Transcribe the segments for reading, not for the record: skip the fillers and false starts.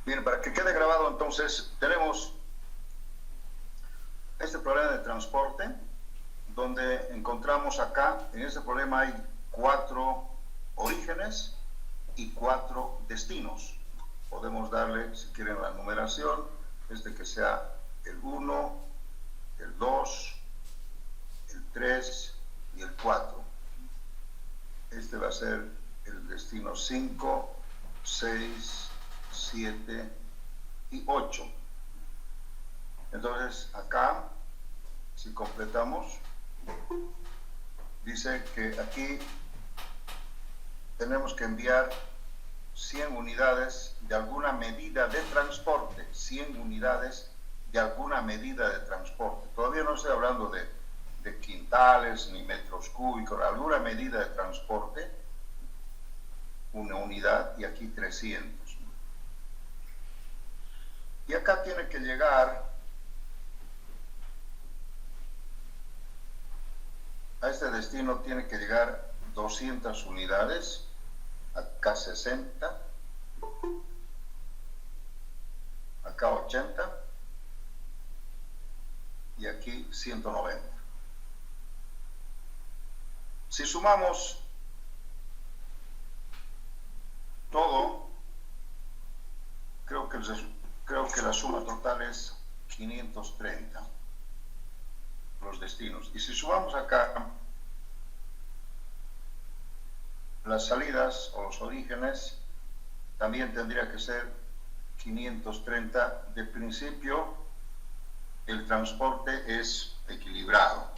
Bien, para que quede grabado, entonces, tenemos este problema de transporte, donde encontramos acá, en este problema hay 4 orígenes y 4 destinos. Podemos darle, si quieren, la numeración, que sea el 1, el 2, el 3 y el 4. Este va a ser el destino 5, 6, 7 y 8. Entonces, acá, si completamos, dice que aquí tenemos que enviar 100 unidades de alguna medida de transporte, 100 unidades de alguna medida de transporte. Todavía no estoy hablando de quintales ni metros cúbicos, alguna medida de transporte, una unidad, y aquí 300. Y acá tiene que llegar a este destino, tiene que llegar 200 unidades, acá 60, acá 80 y aquí 190. Si sumamos todo, creo que la suma total es 530, los destinos. Y si sumamos acá las salidas o los orígenes, también tendría que ser 530. De principio, el transporte es equilibrado.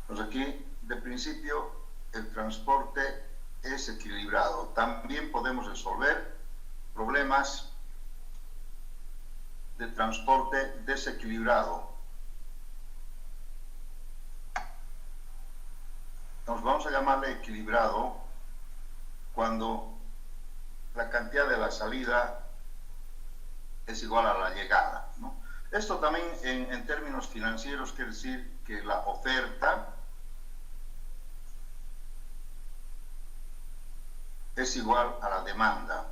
Pues aquí, de principio, el transporte es equilibrado. También podemos resolver problemas de transporte desequilibrado. Nos vamos a llamarle equilibrado cuando la cantidad de la salida es igual a la llegada, ¿no? Esto también en términos financieros quiere decir que la oferta es igual a la demanda.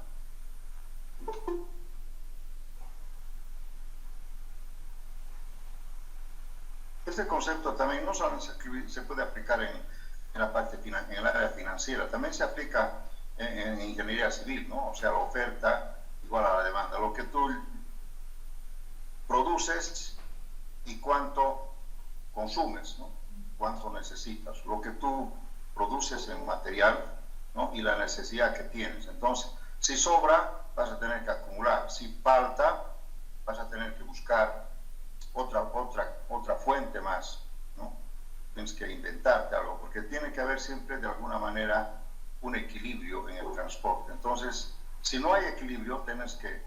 Este concepto también no solamente se puede aplicar en la parte en el área financiera, también se aplica en ingeniería civil, ¿no? O sea, la oferta igual a la demanda. Lo que tú produces y cuánto consumes, ¿no? Cuánto necesitas. Lo que tú produces en material, ¿no? Y la necesidad que tienes. Entonces, si sobra, vas a tener que acumular. Si falta, vas a tener que buscar otra fuente más, ¿no? Tienes que inventarte algo, porque tiene que haber siempre de alguna manera un equilibrio en el transporte. Entonces, si no hay equilibrio, tienes que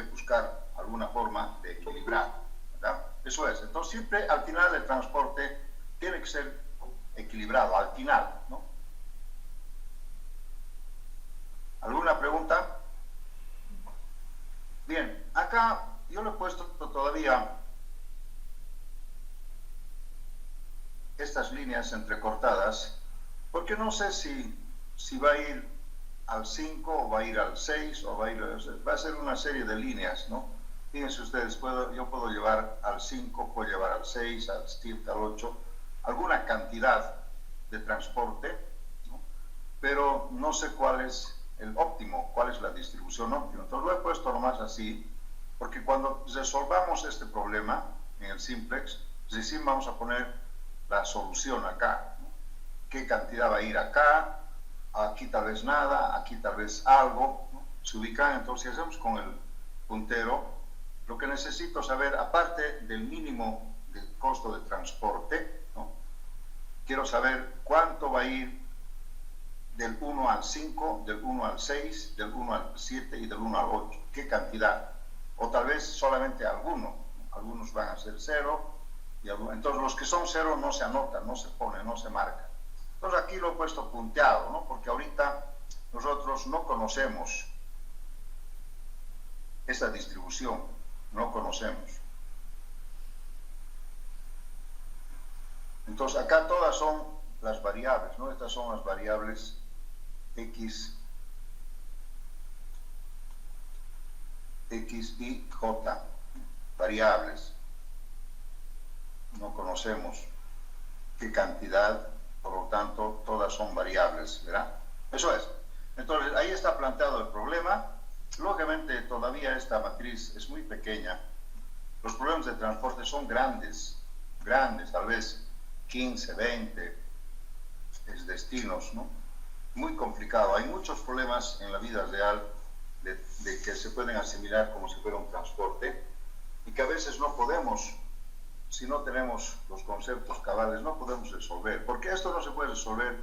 buscar alguna forma de equilibrar, ¿verdad? Eso es. Entonces, siempre al final el transporte tiene que ser equilibrado, al final, ¿no? ¿Alguna pregunta? Bien, acá yo le he puesto todavía estas líneas entrecortadas, porque no sé si va a ir al 5 o va a ir al 6 o va a ser una serie de líneas, ¿no? Fíjense ustedes, yo puedo llevar al 5, puedo llevar al 6, al 7, al 8, alguna cantidad de transporte, ¿no? Pero no sé cuál es el óptimo, cuál es la distribución óptima. Entonces lo he puesto nomás así, porque cuando resolvamos este problema en el simplex, recién vamos a poner la solución acá, ¿no? ¿Qué cantidad va a ir acá? Aquí tal vez nada, aquí tal vez algo, ¿no? Se ubican. Entonces, si hacemos con el puntero, lo que necesito saber, aparte del mínimo del costo de transporte, ¿no? Quiero saber cuánto va a ir del 1 al 5, del 1 al 6, del 1 al 7 y del 1 al 8. ¿Qué cantidad? O tal vez solamente alguno. Algunos van a ser 0. Entonces los que son 0 no se anotan, no se ponen, no se marcan. Entonces aquí lo he puesto punteado, ¿no? Porque ahorita nosotros no conocemos esta distribución, no conocemos. Entonces acá todas son las variables, ¿no? Estas son las variables X, y J, variables. No conocemos qué cantidad, por lo tanto, todas son variables, ¿verdad? Eso es. Entonces, ahí está planteado el problema. Lógicamente, todavía esta matriz es muy pequeña. Los problemas de transporte son grandes, tal vez 15, 20 destinos, ¿no? Muy complicado. Hay muchos problemas en la vida real de que se pueden asimilar como si fuera un transporte y que a veces no podemos, si no tenemos los conceptos cabales, no podemos resolver. Porque esto no se puede resolver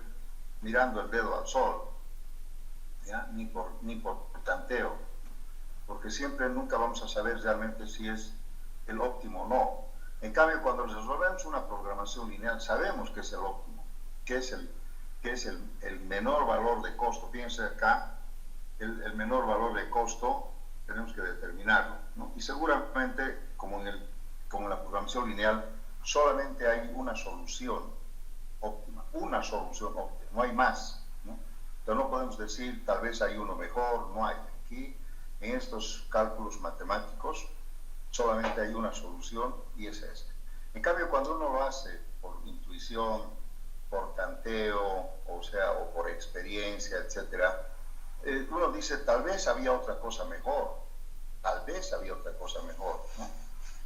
mirando el dedo al sol, ¿ya? Ni por tanteo, porque siempre nunca vamos a saber realmente si es el óptimo o no. En cambio, cuando resolvemos una programación lineal, sabemos que es el óptimo, que es el menor valor de costo. Fíjense acá, el menor valor de costo tenemos que determinarlo, ¿no? Y seguramente, como en la programación lineal, solamente hay una solución óptima, no hay más, ¿no? Entonces no podemos decir, tal vez hay uno mejor, no hay. Aquí, en estos cálculos matemáticos, solamente hay una solución y es esta. En cambio, cuando uno lo hace por intuición, por tanteo, o por experiencia, etcétera, uno dice, tal vez había otra cosa mejor, ¿no?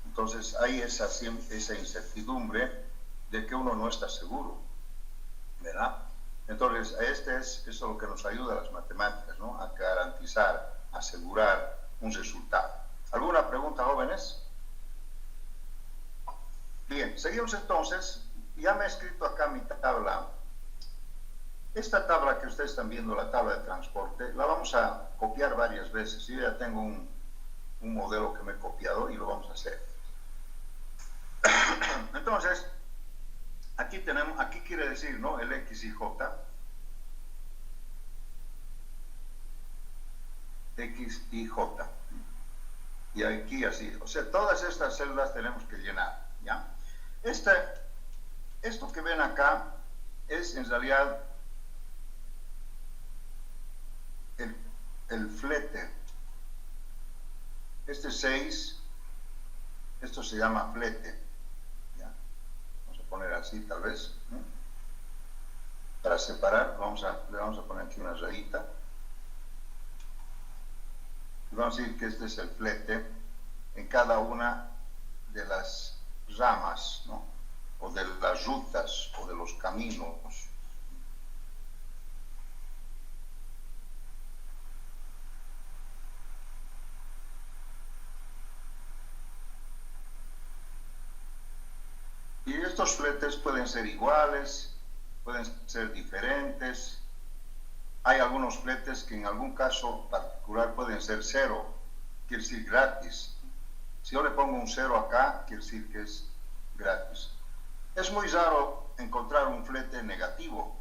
Entonces hay esa incertidumbre de que uno no está seguro, ¿verdad? Entonces, eso es lo que nos ayuda a las matemáticas, ¿no? A garantizar, asegurar un resultado. ¿Alguna pregunta, jóvenes? Bien, seguimos entonces. Ya me he escrito acá mi tabla. Esta tabla que ustedes están viendo, la tabla de transporte, la vamos a copiar varias veces. Yo ya tengo un modelo que me he copiado y lo vamos a hacer. Entonces, aquí quiere decir, ¿no? El X y J. X y J. Y aquí así. O sea, todas estas celdas tenemos que llenar, ¿ya? Esto que ven acá es en realidad el flete. Este 6, esto se llama flete, ¿ya? Vamos a poner así tal vez, ¿no? Para separar, le vamos a poner aquí una rayita. Y vamos a decir que este es el flete en cada una de las ramas, ¿no? O de las rutas o de los caminos. Y estos fletes pueden ser iguales, pueden ser diferentes. Hay algunos fletes que en algún caso particular pueden ser cero, quiere decir gratis. Si yo le pongo un 0 acá, quiere decir que es gratis. Es muy raro encontrar un flete negativo.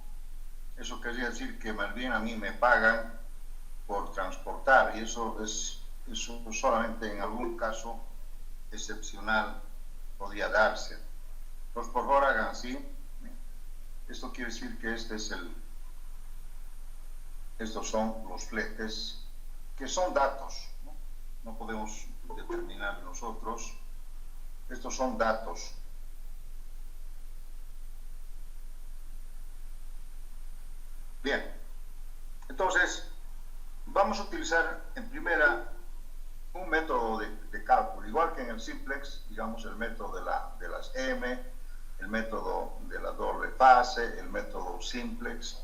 Eso querría decir que más bien a mí me pagan por transportar, y eso solamente en algún caso excepcional podría darse. Entonces, por favor, hagan así. Esto quiere decir que estos son los fletes, que son datos, ¿no? No podemos determinar nosotros. Estos son datos. Bien, entonces vamos a utilizar en primera un método de cálculo, igual que en el simplex, digamos el método de las M, el método de la doble fase, el método simplex.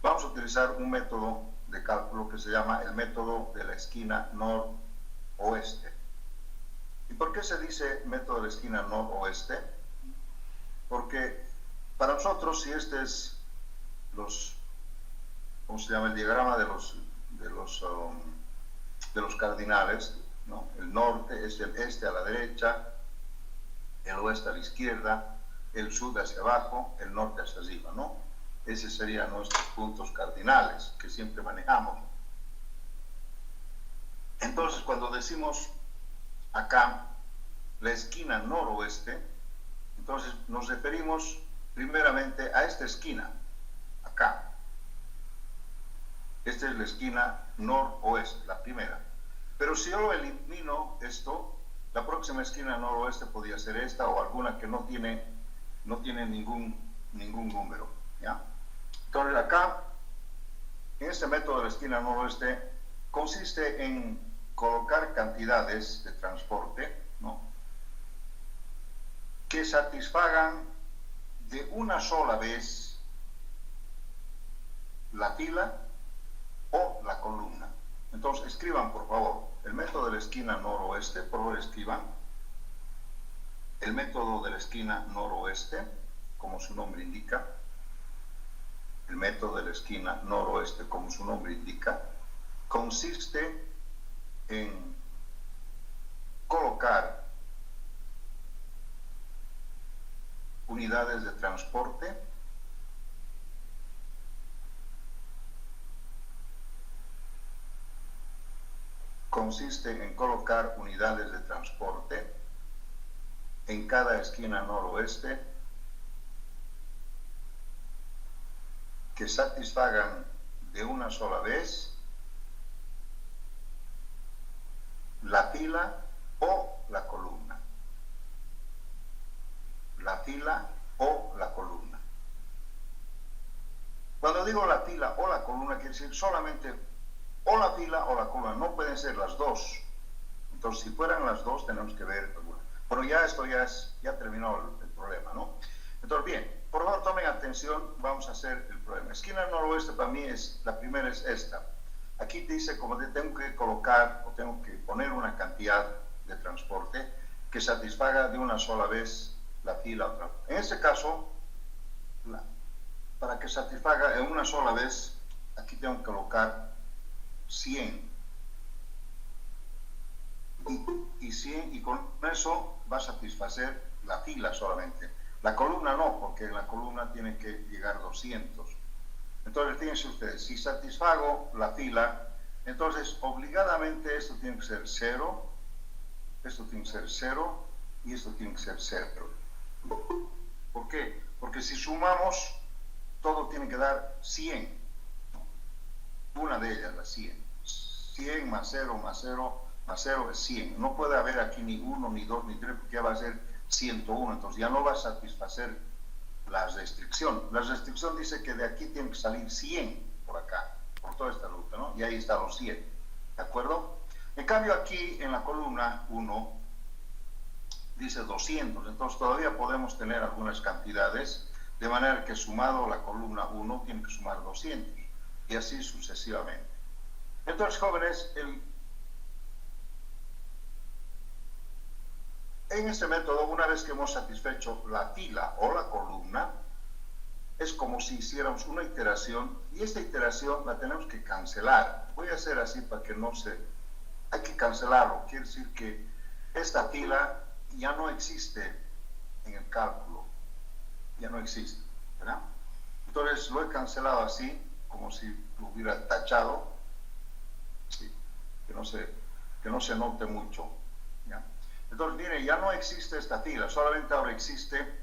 Vamos a utilizar un método de cálculo que se llama el método de la esquina noroeste. ¿Y por qué se dice método de la esquina noroeste? Porque para nosotros, si este es ¿cómo se llama? El diagrama de los cardinales, ¿no? El norte es el este a la derecha, el oeste a la izquierda, el sur hacia abajo, el norte hacia arriba, ¿no? Esos serían nuestros puntos cardinales que siempre manejamos. Entonces, cuando decimos acá la esquina noroeste, entonces nos referimos primeramente a esta esquina, acá. Esta es la esquina noroeste, la primera. Pero si yo lo elimino esto, la próxima esquina noroeste podría ser esta o alguna que no tiene ningún número, ¿ya? Entonces acá, en este método de la esquina noroeste, consiste en colocar cantidades de transporte, ¿no?, que satisfagan de una sola vez la fila o la columna. Entonces escriban, por favor, el método de la esquina noroeste. Por favor, escriban el método de la esquina noroeste, como su nombre indica. El método de la esquina noroeste, como su nombre indica, consiste en colocar unidades de transporte en cada esquina noroeste que satisfagan de una sola vez la fila o la columna. La fila o la columna. Cuando digo la fila o la columna, quiere decir solamente o la fila o la columna, no pueden ser las dos. Entonces, si fueran las dos, tenemos que ver alguna. Pero ya esto ya terminó el problema, ¿no? Entonces, bien, por favor tomen atención, vamos a hacer el problema. Esquina noroeste para mí la primera es esta. Aquí dice como tengo que colocar o tengo que poner una cantidad de transporte que satisfaga de una sola vez la fila. Otra. En este caso, para que satisfaga en una sola vez, aquí tengo que colocar 100. Y 100, y con eso va a satisfacer la fila solamente. La columna no, porque en la columna tiene que llegar 200. Entonces, fíjense ustedes, si satisfago la fila, entonces obligadamente esto tiene que ser 0, esto tiene que ser 0 y esto tiene que ser 0. ¿Por qué? Porque si sumamos, todo tiene que dar 100. Una de ellas, la 100. 100 más 0 más 0 más 0 es 100. No puede haber aquí ni 1, ni 2, ni 3, porque ya va a ser 101. Entonces ya no va a satisfacer la restricción. La restricción dice que de aquí tiene que salir 100 por acá, por toda esta ruta, ¿no? Y ahí están los 100. ¿De acuerdo? En cambio aquí en la columna 1 dice 200. Entonces todavía podemos tener algunas cantidades, de manera que sumado la columna 1 tiene que sumar 200. Y así sucesivamente. Entonces, jóvenes, en este método, una vez que hemos satisfecho la fila o la columna, es como si hiciéramos una iteración, y esta iteración la tenemos que cancelar. Voy a hacer así para que no se... Hay que cancelarlo, quiere decir que esta fila ya no existe en el cálculo, ya no existe, ¿verdad? Entonces lo he cancelado así, como si lo hubiera tachado, ¿sí? que no se note mucho, ¿ya? Entonces, mire, ya no existe esta fila, solamente ahora existe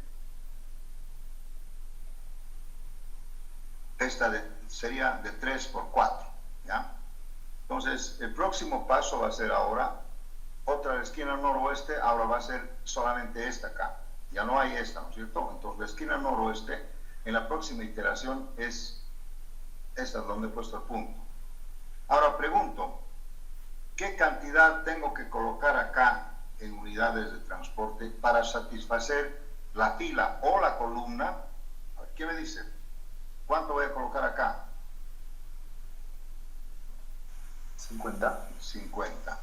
esta sería de 3 por 4, ¿ya? Entonces, el próximo paso va a ser ahora, otra esquina noroeste, ahora va a ser solamente esta acá, ya no hay esta, ¿no es cierto? Entonces, la esquina noroeste, en la próxima iteración es esta donde he puesto el punto. Ahora pregunto, ¿qué cantidad tengo que colocar acá en unidades de transporte para satisfacer la fila o la columna? ¿Qué me dice? ¿Cuánto voy a colocar acá? 50.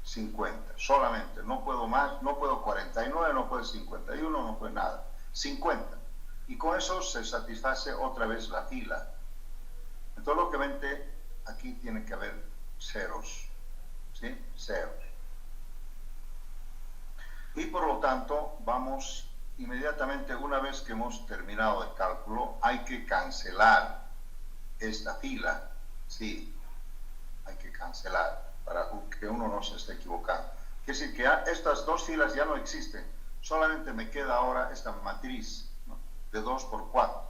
50, solamente, no puedo más, no puedo 49, no puedo 51, no puedo nada. 50. Y con eso se satisface otra vez la fila. Entonces, lógicamente, aquí tiene que haber ceros, ¿sí? Ceros. Y por lo tanto, vamos inmediatamente, una vez que hemos terminado el cálculo, hay que cancelar esta fila, sí, hay que cancelar para que uno no se esté equivocando. Quiere decir que estas dos filas ya no existen, solamente me queda ahora esta matriz, ¿no?, de 2 por 4.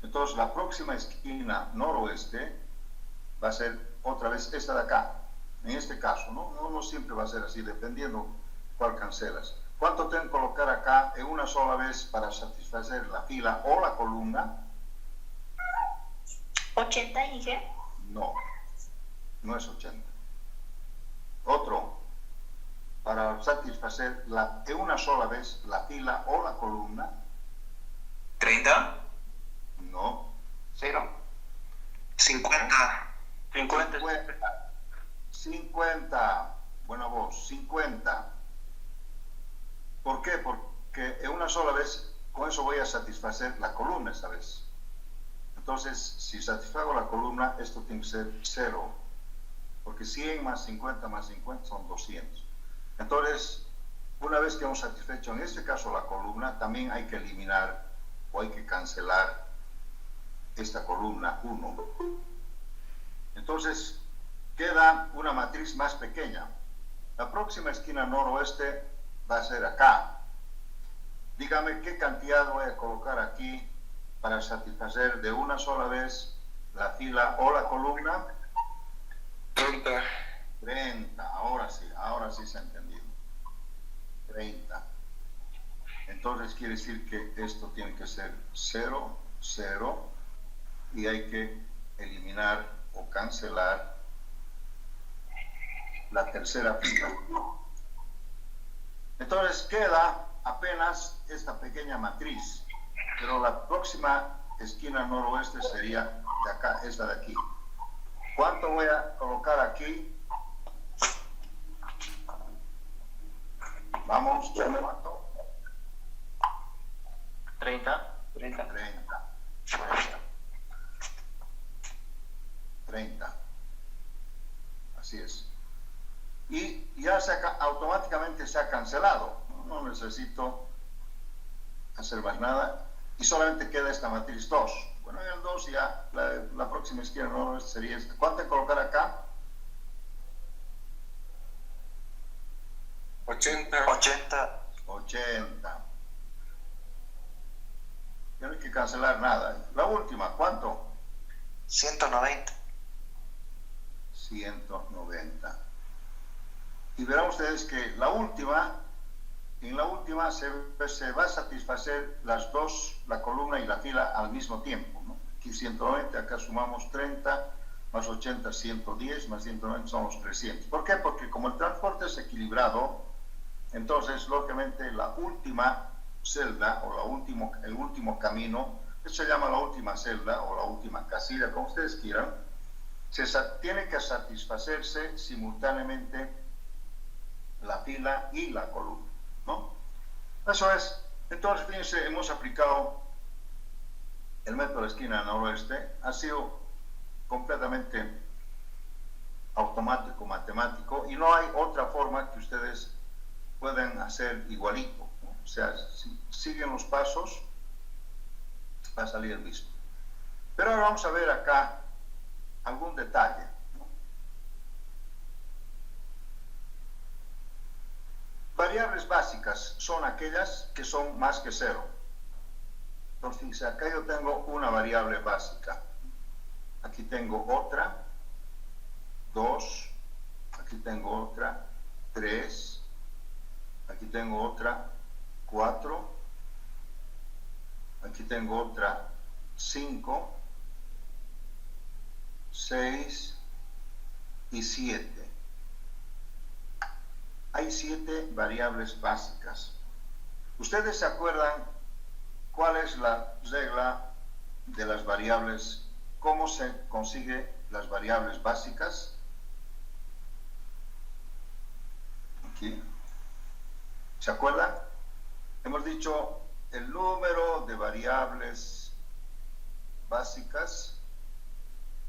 Entonces la próxima esquina noroeste va a ser otra vez esta de acá. En este caso, no siempre va a ser así, dependiendo cuál cancelas. ¿Cuánto tengo que colocar acá en una sola vez para satisfacer la fila o la columna? 80, Inge. No, no es 80. Otro, para satisfacer en una sola vez la fila o la columna. 30. No. 0. 50. 50. Buena voz, 50. ¿Por qué? Porque en una sola vez, con eso voy a satisfacer la columna esta vez. Entonces, si satisfago la columna, esto tiene que ser 0. Porque 100 más 50 más 50 son 200. Entonces, una vez que hemos satisfecho en este caso la columna, también hay que eliminar o hay que cancelar esta columna 1. Entonces, queda una matriz más pequeña. La próxima esquina noroeste va a ser acá. Dígame qué cantidad voy a colocar aquí para satisfacer de una sola vez la fila o la columna. 30. 30. Ahora sí se ha entendido. 30. Entonces quiere decir que esto tiene que ser 0, 0, y hay que eliminar o cancelar la tercera fila. Entonces queda apenas esta pequeña matriz, pero la próxima esquina noroeste sería de acá, esta de aquí. ¿Cuánto voy a colocar aquí? Vamos, ¿cuánto? 30. 30. Así es. Y ya automáticamente se ha cancelado. No necesito hacer más nada. Y solamente queda esta matriz 2. Bueno, en el 2 ya la próxima esquina noroeste sería esta. ¿Cuánto hay que colocar acá? 80. 80. Ya no hay que cancelar nada. La última, ¿cuánto? 190. 190. Y verán ustedes que en la última se va a satisfacer las dos, la columna y la fila al mismo tiempo, ¿no? Aquí 190, acá sumamos 30, más 80, 110, más 190 somos 300. ¿Por qué? Porque como el transporte es equilibrado, entonces lógicamente la última celda o el último camino, esto se llama la última celda o la última casilla, como ustedes quieran, tiene que satisfacerse simultáneamente la fila y la columna, ¿no? Eso es. Entonces, fíjense, hemos aplicado el método de esquina noroeste, ha sido completamente automático, matemático, y no hay otra forma que ustedes puedan hacer igualito, ¿no? O sea, si siguen los pasos, va a salir el mismo. Pero ahora vamos a ver acá algún detalle, ¿no? Variables básicas son aquellas que son más que 0. Entonces, fíjense, acá yo tengo una variable básica. Aquí tengo otra, 2, aquí tengo otra, 3, aquí tengo otra, 4, aquí tengo otra, 5, 6 y 7. Hay 7 variables básicas. ¿Ustedes se acuerdan cuál es la regla de las variables? ¿Cómo se consigue las variables básicas? Aquí. ¿Se acuerdan? Hemos dicho el número de variables básicas.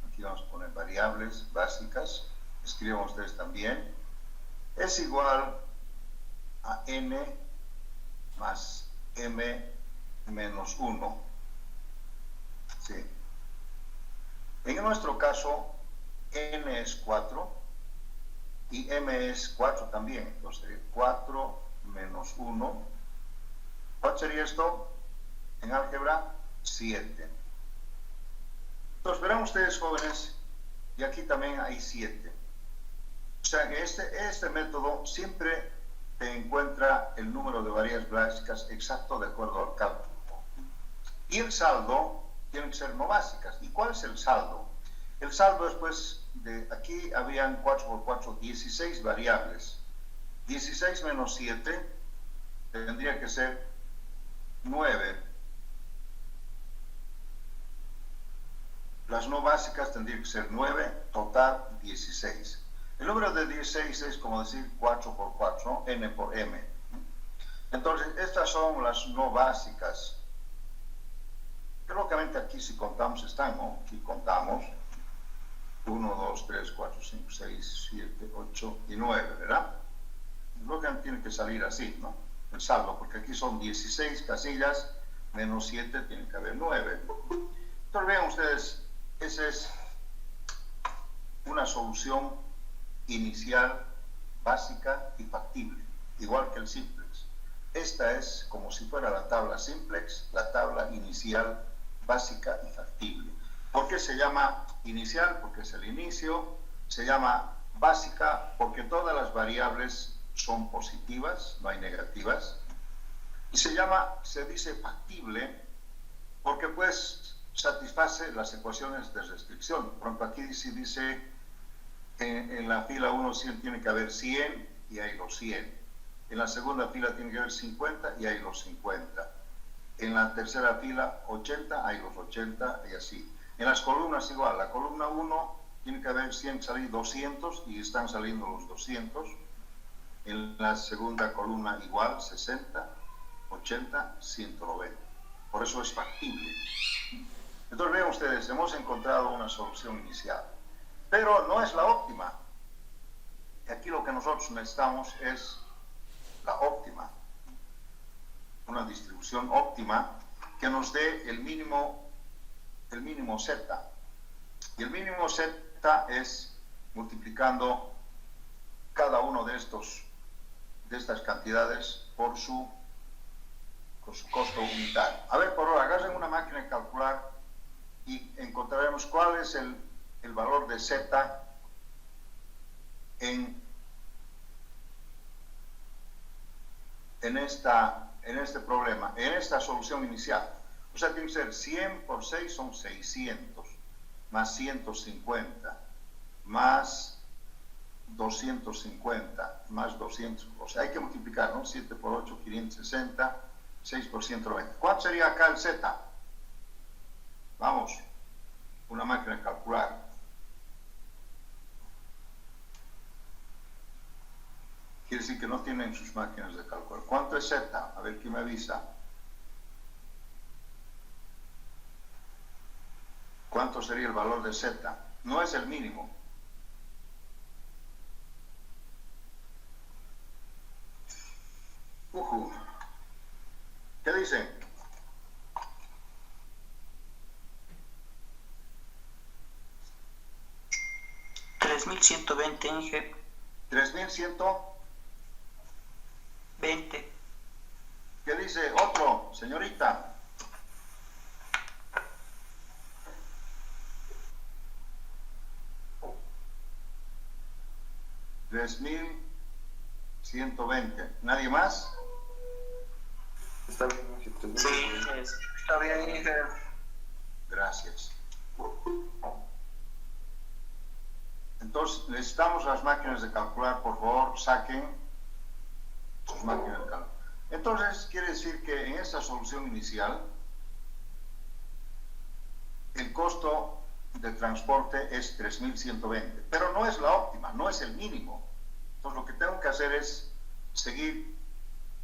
Aquí vamos a poner variables básicas. Escriban ustedes también. Es igual a n más m menos 1. ¿Sí? En nuestro caso, n es 4 y m es 4 también. Entonces, 4 menos 1 ¿Cuál sería esto? En álgebra, 7. Entonces, verán ustedes, jóvenes, y aquí también hay 7. O sea que este método siempre te encuentra el número de variables básicas exacto de acuerdo al cálculo. Y el saldo tiene que ser no básicas. ¿Y cuál es el saldo? El saldo es, pues, aquí habían 4 por 4, 16 variables. 16 menos 7 tendría que ser 9. Las no básicas tendrían que ser 9, total 16. El número de 16 es como decir 4 por 4, ¿no? N por M. Entonces, estas son las no básicas. Que lógicamente aquí si contamos están, ¿no? Aquí contamos 1, 2, 3, 4, 5, 6, 7, 8 y 9, ¿verdad? Lógicamente tiene que salir así, ¿no? El saldo, porque aquí son 16 casillas, menos 7 tiene que haber 9. Entonces vean ustedes, esa es una solución inicial, básica y factible, igual que el simplex. Esta es como si fuera la tabla simplex, la tabla inicial, básica y factible. ¿Por qué se llama inicial? Porque es el inicio. Se llama básica porque todas las variables son positivas, no hay negativas. Y se dice factible porque pues satisface las ecuaciones de restricción. Por ejemplo, aquí dice en la fila 1 tiene que haber 100 y hay los 100. En la segunda fila tiene que haber 50 y hay los 50. En la tercera fila 80, hay los 80 y así. En las columnas igual, la columna 1 tiene que haber 100, salir 200 y están saliendo los 200. En la segunda columna igual, 60, 80, 190. Por eso es factible. Entonces vean ustedes, hemos encontrado una solución inicial. Pero no es la óptima. Y aquí lo que nosotros necesitamos es la óptima. Una distribución óptima que nos dé el mínimo z. Y el mínimo z es multiplicando cada uno de estas cantidades por su costo unitario. A ver, por ahora, agarren una máquina de calcular y encontraremos cuál es el valor de z en este problema, en esta solución inicial. O sea, tiene que ser 100 por 6 son 600, más 150, más 250, más 200. O sea, hay que multiplicar, ¿no? 7 por 8, 560, 6 por 190. ¿Cuánto sería acá el z? Vamos, una máquina de calcular. Quiere decir que no tienen sus máquinas de cálculo. ¿Cuánto es z? A ver quién me avisa. ¿Cuánto sería el valor de z? No es el mínimo. ¿Qué dicen? $3,120, Inge. 3.120. ¿Qué dice otro, señorita? $3,120. ¿Nadie más? Está bien, Sí, está bien, Inge. Gracias. Entonces, necesitamos las máquinas de calcular. Por favor, saquen sus máquinas de cálculo. Entonces, quiere decir que en esta solución inicial, el costo de transporte es 3.120, pero no es la óptima, no es el mínimo. Entonces, lo que tengo que hacer es seguir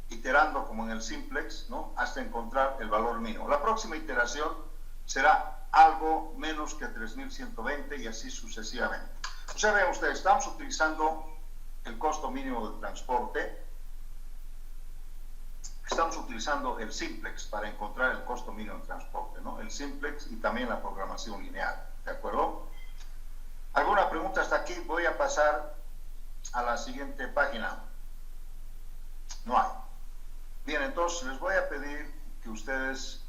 iterando como en el simplex, ¿no? Hasta encontrar el valor mínimo. La próxima iteración será algo menos que 3.120 y así sucesivamente. O sea, vean ustedes, estamos utilizando el costo mínimo de transporte. Estamos utilizando el simplex para encontrar el costo mínimo de transporte, ¿no? El simplex y también la programación lineal, ¿de acuerdo? ¿Alguna pregunta hasta aquí? Voy a pasar a la siguiente página. No hay. Bien, entonces les voy a pedir que ustedes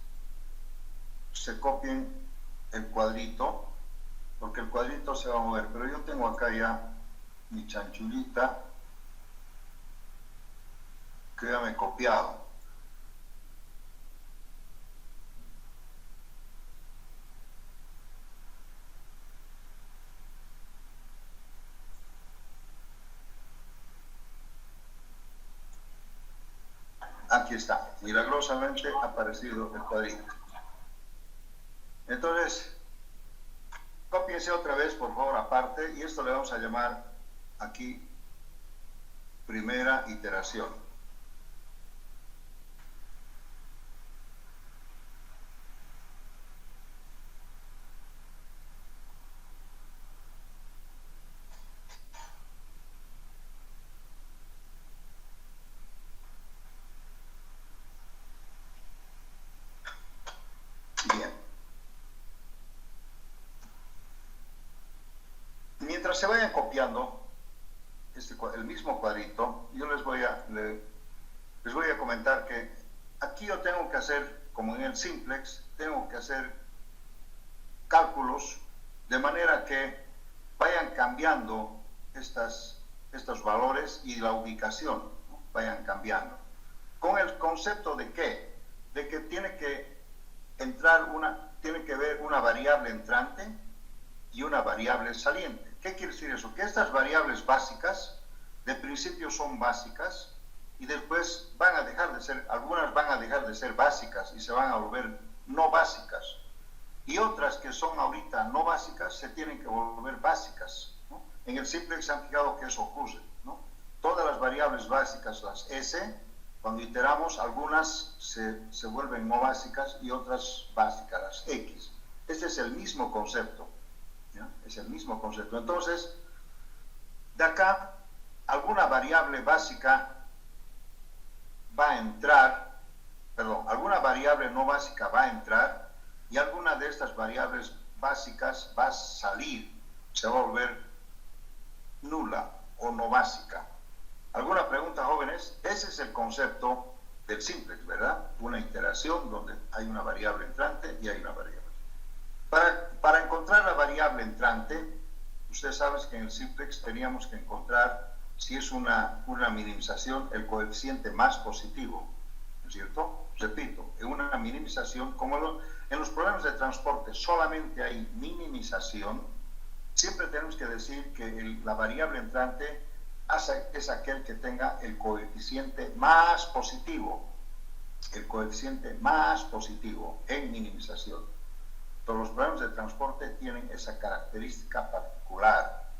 se copien el cuadrito, porque el cuadrito se va a mover, pero yo tengo acá ya mi chanchullita que ya me he copiado. Aquí está, milagrosamente ha aparecido el cuadrito. Entonces, cópiense otra vez, por favor, aparte, y esto le vamos a llamar aquí primera iteración. Bien. Mientras se vayan copiando el mismo cuadrito, yo les voy a comentar que aquí yo tengo que hacer, como en el simplex, tengo que hacer cálculos de manera que vayan cambiando estos valores y la ubicación, ¿no? Vayan cambiando. Con el concepto de qué? De que tiene que ver una variable entrante y una variable saliente. ¿Qué quiere decir eso? Que estas variables básicas, de principio son básicas, y después van a dejar de ser, algunas van a dejar de ser básicas y se van a volver no básicas. Y otras que son ahorita no básicas se tienen que volver básicas, ¿no? En el simplex se han fijado que eso ocurre, ¿no? Todas las variables básicas, las S, cuando iteramos, algunas se vuelven no básicas y otras básicas, las X. Este es el mismo concepto, ¿ya? Es el mismo concepto. Entonces, de acá, alguna variable básica va a entrar, alguna variable no básica va a entrar y alguna de estas variables básicas va a salir, se va a volver nula o no básica. ¿Alguna pregunta, jóvenes? Ese es el concepto del simplex, ¿verdad? Una iteración donde hay una variable entrante y hay una variable. Para encontrar la variable entrante, ustedes saben que en el simplex teníamos que encontrar, si es una minimización, el coeficiente más positivo, ¿no es cierto? Repito, en una minimización, como en los problemas de transporte solamente hay minimización, siempre tenemos que decir que la variable entrante es aquel que tenga el coeficiente más positivo, en minimización. Todos los problemas de transporte tienen esa característica particular.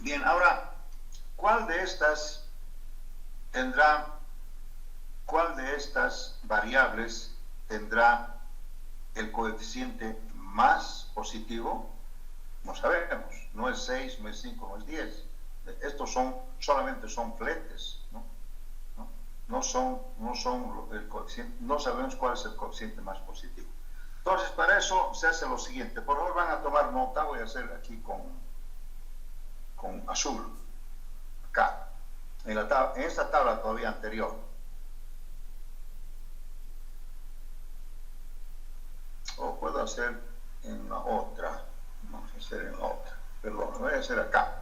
Bien, ahora, ¿cuál de estas variables tendrá el coeficiente más positivo? No sabemos, no es 6, no es 5, no es 10. Estos solamente son fletes, ¿no? No sabemos cuál es el coeficiente más positivo. Entonces, para eso se hace lo siguiente. Por favor, van a tomar nota, voy a hacer aquí con azul, acá, en esta tabla todavía anterior. O puedo hacer en la otra. Vamos a hacer en la otra. Perdón, lo voy a hacer acá.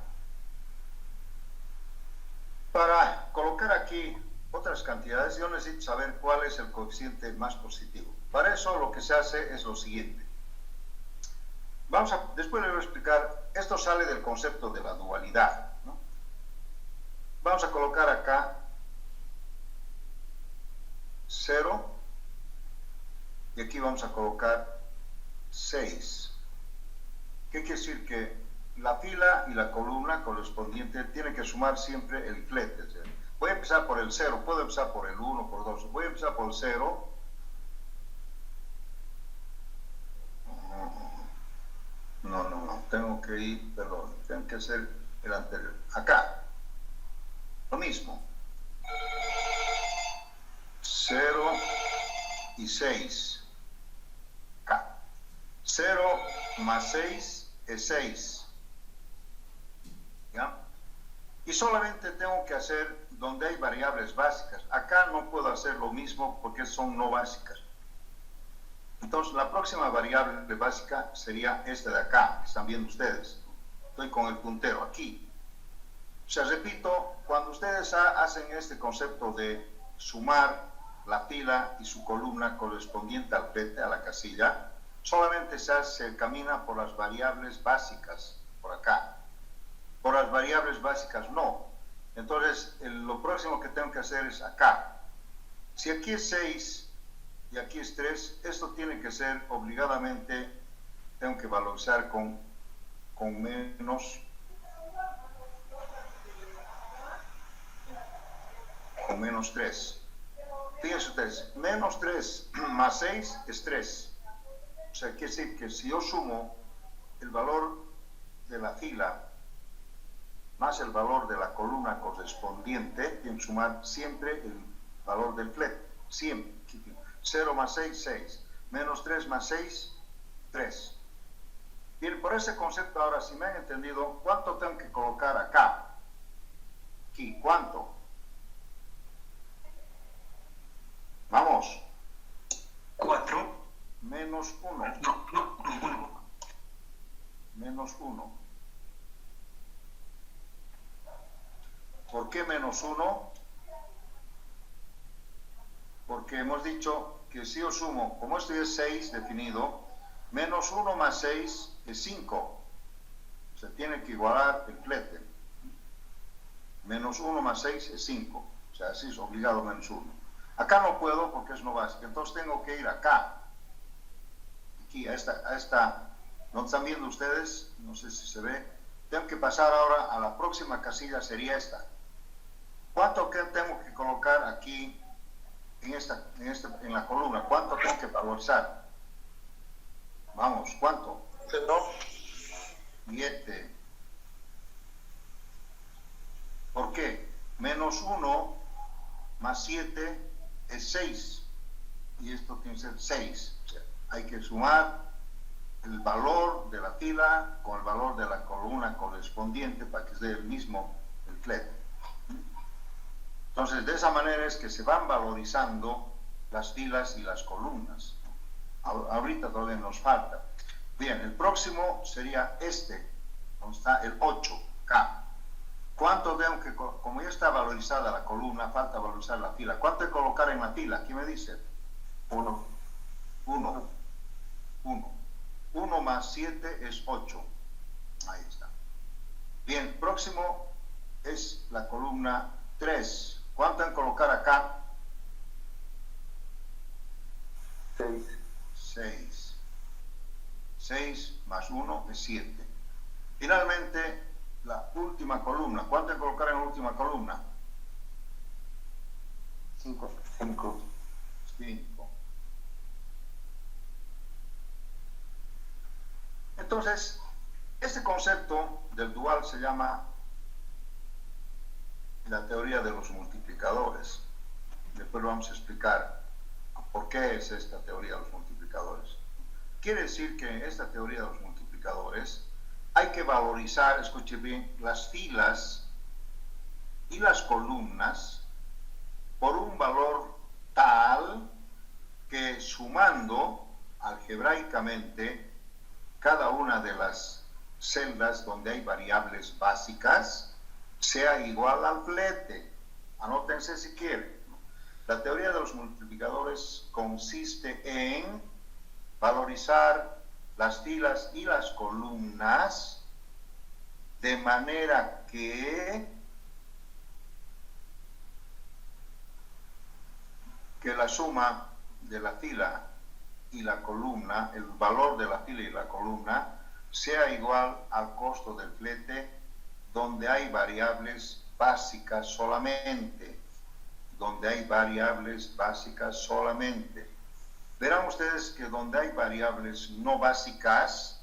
Para colocar aquí otras cantidades, yo necesito saber cuál es el coeficiente más positivo. Para eso lo que se hace es lo siguiente. Después les voy a explicar, esto sale del concepto de la dualidad, ¿no? Vamos a colocar acá 0 y aquí vamos a colocar 6. ¿Qué quiere decir? Que la fila y la columna correspondiente tienen que sumar siempre el flete. Voy a empezar por el 0, puedo empezar por el 1, por 2. Voy a empezar por el 0. No, tengo que hacer el anterior. Acá, lo mismo. 0 y 6. Acá. 0 más 6 es 6. ¿Ya? Y solamente tengo que hacer donde hay variables básicas. Acá no puedo hacer lo mismo porque son no básicas. Entonces, la próxima variable básica sería esta de acá, que están viendo ustedes. Estoy con el puntero aquí. O sea, repito, cuando ustedes hacen este concepto de sumar la fila y su columna correspondiente al flete, a la casilla, solamente se camina por las variables básicas, por acá. Por las variables básicas no. Entonces, lo próximo que tengo que hacer es acá. Si aquí es 6 y aquí es 3, esto tiene que ser obligadamente, tengo que valorizar con menos 3. Fíjense ustedes, menos 3 más 6 es 3. O sea, quiere decir que si yo sumo el valor de la fila más el valor de la columna correspondiente, tienen que sumar siempre el valor del flete. Siempre. 0 más 6, 6. Menos 3 más 6, 3. Bien, por ese concepto ahora, si me han entendido, ¿cuánto tengo que colocar acá? Aquí, ¿cuánto? Vamos. 4. Menos 1. No. Menos 1. ¿Por qué menos 1? Porque hemos dicho que si yo sumo, como esto es 6 definido, menos 1 más 6 es 5. Se tiene que igualar el flete. Menos 1 más 6 es 5. O sea, así es obligado menos 1. Acá no puedo porque es no básico. Entonces tengo que ir acá. Aquí, a esta. ¿No están viendo ustedes? No sé si se ve. Tengo que pasar ahora a la próxima casilla, sería esta. ¿Cuánto tengo que colocar aquí en la columna? ¿Cuánto tengo que valorizar? Vamos, ¿cuánto? 7. ¿Por qué? Menos 1 más 7 es 6. Y esto tiene que ser 6. O sea, hay que sumar el valor de la fila con el valor de la columna correspondiente para que sea el mismo el flete. Entonces, de esa manera es que se van valorizando las filas y las columnas. Ahorita todavía nos falta. Bien, el próximo sería este, donde está el 8, K. ¿Cuánto tengo que, como ya está valorizada la columna, falta valorizar la fila? ¿Cuánto hay que colocar en la fila? ¿Quién me dice? 1. 1 más 7 es 8. Ahí está. Bien, próximo es la columna 3. ¿Cuánto hay que colocar acá? 6. 6. 6 más 1 es 7. Finalmente, la última columna. ¿Cuánto hay que colocar en la última columna? 5. 5. Entonces, este concepto del dual se llama la teoría de los multiplicadores. Después vamos a explicar por qué es esta teoría de los multiplicadores. Quiere decir que en esta teoría de los multiplicadores hay que valorizar, escuche bien, las filas y las columnas por un valor tal que sumando algebraicamente cada una de las celdas donde hay variables básicas sea igual al flete. Anótense si quieren. La teoría de los multiplicadores consiste en valorizar las filas y las columnas de manera que la suma de la fila y la columna, el valor de la fila y la columna, sea igual al costo del flete donde hay variables básicas solamente. Donde hay variables básicas solamente. Verán ustedes que donde hay variables no básicas,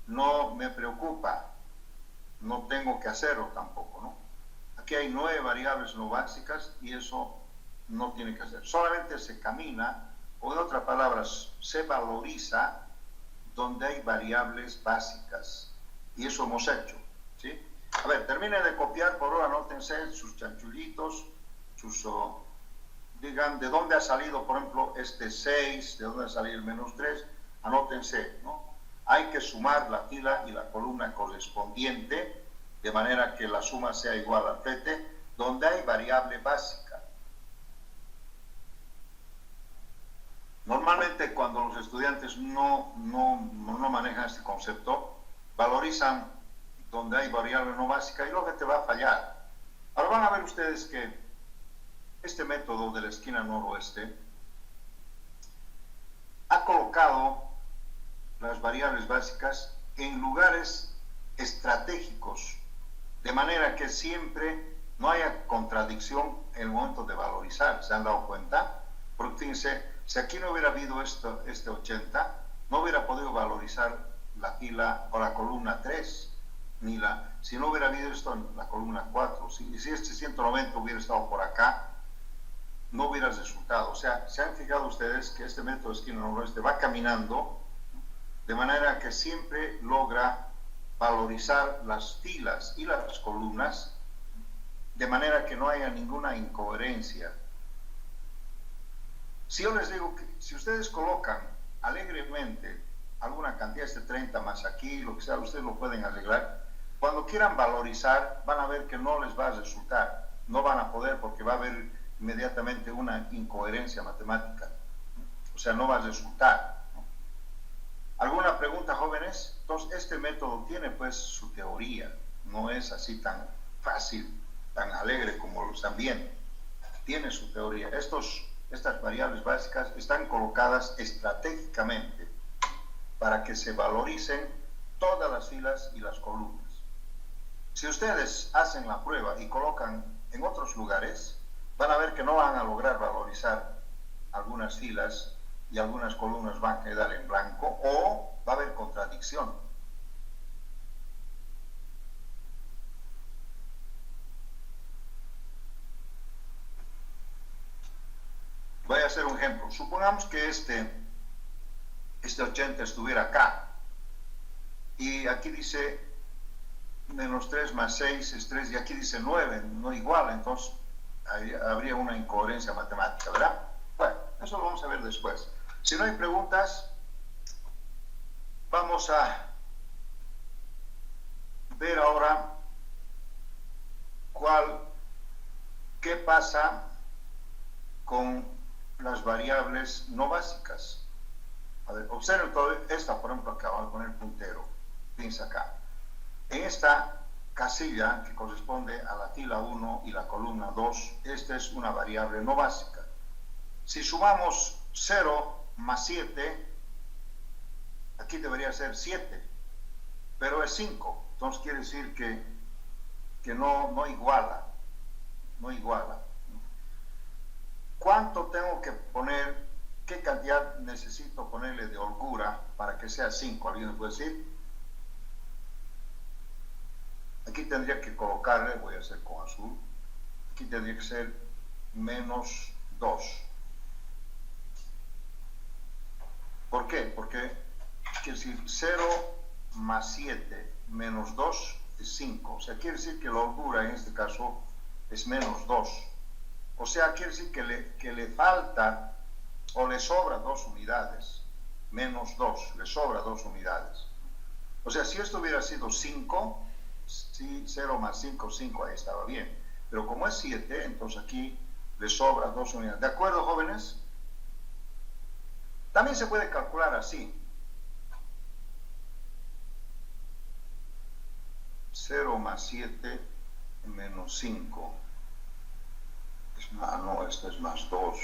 no me preocupa. No tengo que hacerlo tampoco, ¿no? Aquí hay 9 variables no básicas y eso no tiene que hacer. Solamente se camina, o en otras palabras, se valoriza donde hay variables básicas. Y eso hemos hecho, ¿sí? A ver, terminen de copiar, por ahora anótense sus chanchullitos, digan de dónde ha salido, por ejemplo, este 6, de dónde ha salido el menos 3, anótense, ¿no? Hay que sumar la fila y la columna correspondiente, de manera que la suma sea igual al flete, donde hay variable básica. Normalmente cuando los estudiantes no manejan este concepto, valorizan donde hay variable no básica y luego te va a fallar. Ahora van a ver ustedes que este método de la esquina noroeste ha colocado las variables básicas en lugares estratégicos, de manera que siempre no haya contradicción en el momento de valorizar. ¿Se han dado cuenta? Porque fíjense, si aquí no hubiera habido este 80, no hubiera podido valorizar la fila o la columna 3, si no hubiera habido esto en la columna 4. Si este 190 hubiera estado por acá, no hubiera resultado. O sea, se han fijado ustedes que este método de esquina noroeste va caminando de manera que siempre logra valorizar las filas y las columnas de manera que no haya ninguna incoherencia. Si yo les digo que si ustedes colocan alegremente alguna cantidad, este 30 más aquí, lo que sea, ustedes lo pueden arreglar, cuando quieran valorizar van a ver que no les va a resultar, no van a poder porque va a haber inmediatamente una incoherencia matemática, o sea, no va a resultar. ¿Alguna pregunta, jóvenes? Entonces, este método tiene pues su teoría, no es así tan fácil, tan alegre como lo están viendo. Tiene su teoría. Estas variables básicas están colocadas estratégicamente para que se valoricen todas las filas y las columnas. Si ustedes hacen la prueba y colocan en otros lugares, van a ver que no van a lograr valorizar algunas filas y algunas columnas van a quedar en blanco o va a haber contradicción. Voy a hacer un ejemplo. Supongamos que este 80 estuviera acá y aquí dice menos 3 más 6 es 3 y aquí dice 9, no igual, entonces habría una incoherencia matemática, ¿verdad? Bueno, eso lo vamos a ver después. Si no hay preguntas, vamos a ver ahora qué pasa con las variables no básicas. A ver, observen todo esta, por ejemplo, acá, vamos a poner puntero. Fíjense acá. En esta casilla que corresponde a la fila 1 y la columna 2, esta es una variable no básica. Si sumamos 0 más 7, aquí debería ser 7, pero es 5. Entonces quiere decir que no iguala. No iguala. ¿Cuánto tengo que poner? ¿Qué cantidad necesito ponerle de holgura para que sea 5? ¿Alguien me puede decir? Aquí tendría que colocarle, voy a hacer con azul, aquí tendría que ser menos 2. ¿Por qué? Porque quiere decir 0 más 7 menos 2 es 5. O sea, quiere decir que la holgura en este caso es menos 2. O sea, quiere decir que le falta o le sobra 2 unidades. Menos 2, le sobra 2 unidades. O sea, si esto hubiera sido 5, sí, 0 más 5, 5, ahí estaba bien. Pero como es 7, entonces aquí le sobra 2 unidades. ¿De acuerdo, jóvenes? También se puede calcular así. 0 más 7 menos 5. No, esto es más 2.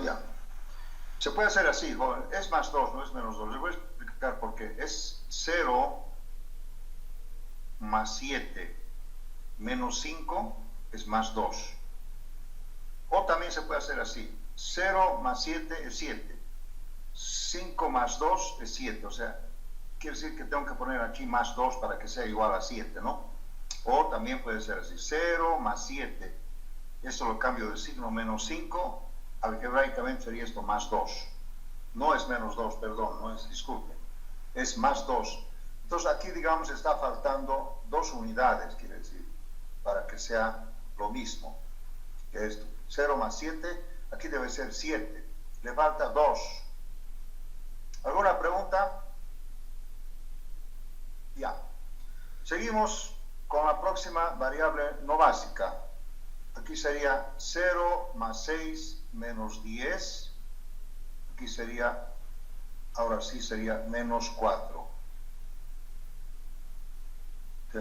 Ya. Se puede hacer así, joven. Es más 2, no es menos 2. Les voy a explicar por qué. Es 0 más 7 menos 5 es más 2. O también se puede hacer así. 0 más 7 es 7. 5 más 2 es 7. O sea, quiere decir que tengo que poner aquí más 2 para que sea igual a 7, ¿no? O también puede ser así. 0 más 7. Esto lo cambio de signo, menos 5. Algebraicamente sería esto más 2. no es menos 2, perdón, no es, disculpe, es más 2. Entonces aquí, digamos, está faltando 2 unidades, quiere decir, para que sea lo mismo que esto. 0 más 7, aquí debe ser 7, le falta 2. ¿Alguna pregunta? Ya. Seguimos con la próxima variable no básica. Aquí sería 0 más 6 menos 10. Aquí sería, ahora sí sería menos 4.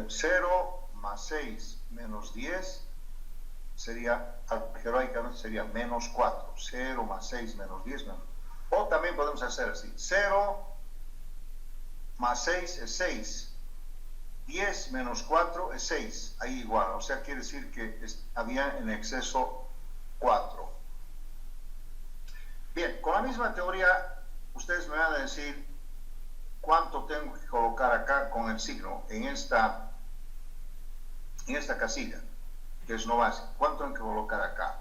0 más 6 menos 10 sería, algebraicamente sería menos 4. 0 más 6 menos 10 menos. O también podemos hacer así. 0 más 6 es 6. 10 menos 4 es 6. Ahí igual. O sea, quiere decir que había en exceso 4. Bien, con la misma teoría, ustedes me van a decir cuánto tengo que colocar acá con el signo en esta casilla, que es no básica. ¿Cuánto tengo que colocar acá?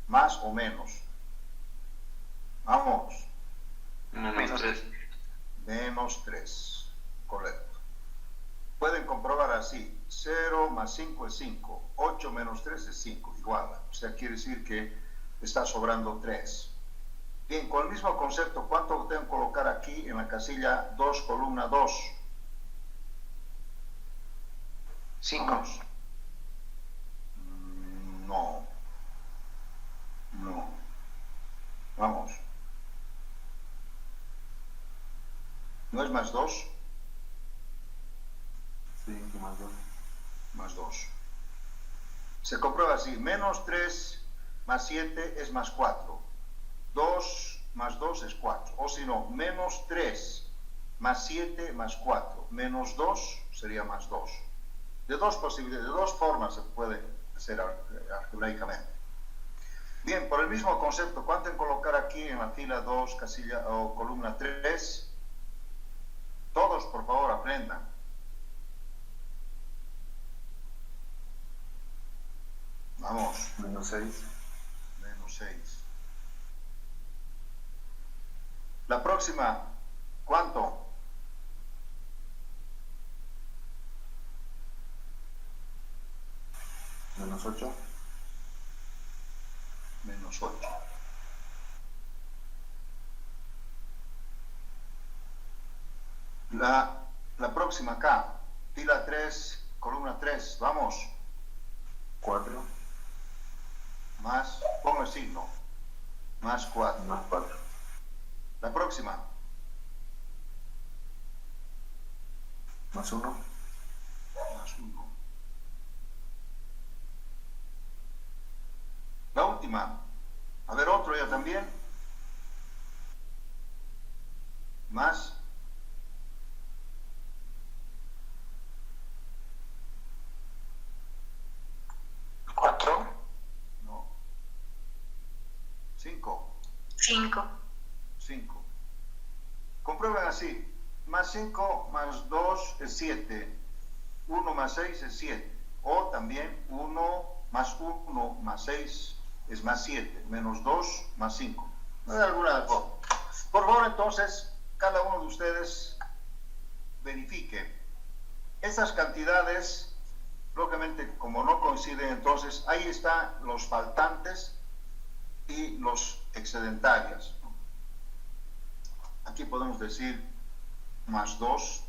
¿Más o menos? Vamos. Menos 3. Menos 3. Correcto. Pueden comprobar así. 0 más 5 es 5. 8 menos 3 es 5. Igual. O sea, quiere decir que está sobrando 3. Bien, con el mismo concepto, ¿cuánto tengo que colocar aquí en la casilla 2, columna 2? 5. No. No. Vamos. ¿No es más 2? Sí, más 2. Más 2. Se comprueba así. Menos 3 más 7 es más 4. 2 más 2 es 4. O si no, menos 3 más 7 más 4. Menos 2 sería más 2. De dos posibilidades, de dos formas se puede hacer algebraicamente. Bien, por el mismo concepto, ¿cuánto en colocar aquí en la fila 2, casilla o columna 3? Todos, por favor, aprendan. Vamos. Menos 6. Menos 6. La próxima, ¿cuánto? Menos 8. Menos 8. La próxima acá, fila 3, columna 3, vamos. 4. Más, pongo el signo. Más 4. Más 4. La próxima. Más 1. Más 1. La última. A ver, otro ya también. Más. No. 5. 5. Comprueben así. Más 5 más 2 es 7. 1 más 6 es 7. O también 1 más 6 es más 7. Menos 2 más 5. No hay alguna forma. Por favor, entonces, cada uno de ustedes verifique. Estas cantidades, lógicamente, como no coinciden, entonces ahí están los faltantes y los excedentarios. Aquí podemos decir más 2,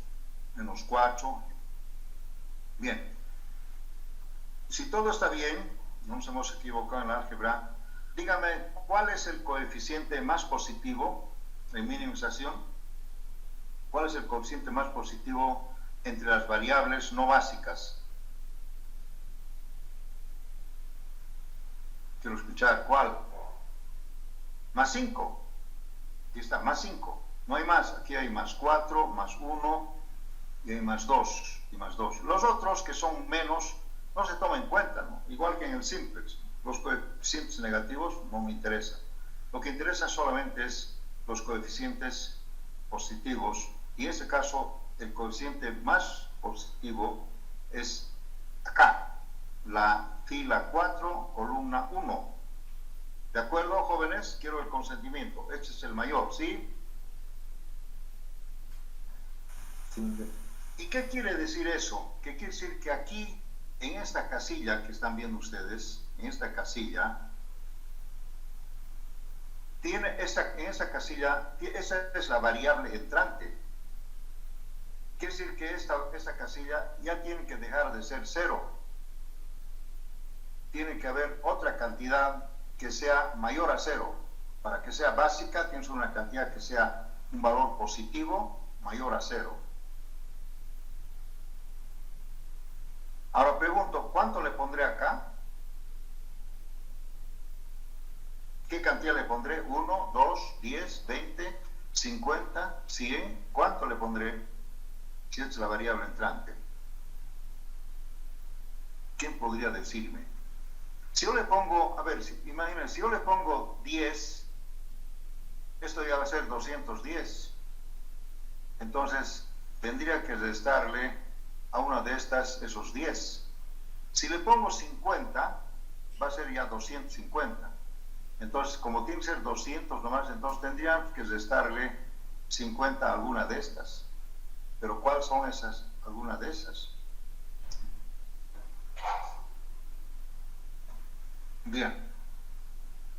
menos 4. Bien. Si todo está bien, no nos hemos equivocado en la álgebra, dígame, ¿cuál es el coeficiente más positivo en minimización? ¿Cuál es el coeficiente más positivo entre las variables no básicas? Quiero escuchar, ¿cuál? Más 5. Aquí está, más 5. No hay más. Aquí hay más 4, más 1 y hay más 2 y más 2. Los otros que son menos no se toman en cuenta, ¿no? Igual que en el simplex. Los coeficientes negativos no me interesan. Lo que interesa solamente es los coeficientes positivos. Y en este caso, el coeficiente más positivo es acá, la fila 4, columna 1. ¿De acuerdo, jóvenes? Quiero el consentimiento. Este es el mayor, ¿sí? 5. ¿Y qué quiere decir eso? Que quiere decir que aquí, en esta casilla que están viendo ustedes, en esta casilla, en esta casilla, esa es la variable entrante. Quiere decir que esta casilla ya tiene que dejar de ser 0. Tiene que haber otra cantidad que sea mayor a 0. Para que sea básica, tienes una cantidad que sea un valor positivo mayor a 0. Ahora pregunto, ¿cuánto le pondré acá? ¿Qué cantidad le pondré? 1, 2, 10, 20, 50, 100. ¿Cuánto le pondré? Si esta es la variable entrante. ¿Quién podría decirme? Si yo le pongo, a ver, imaginen, si yo le pongo 10, esto ya va a ser 210. Entonces, tendría que restarle a una de estas esos 10. Si le pongo 50, va a ser ya 250. Entonces, como tiene que ser 200 nomás, entonces tendríamos que restarle 50 a alguna de estas. Pero ¿cuáles son esas? Alguna de esas. Bien.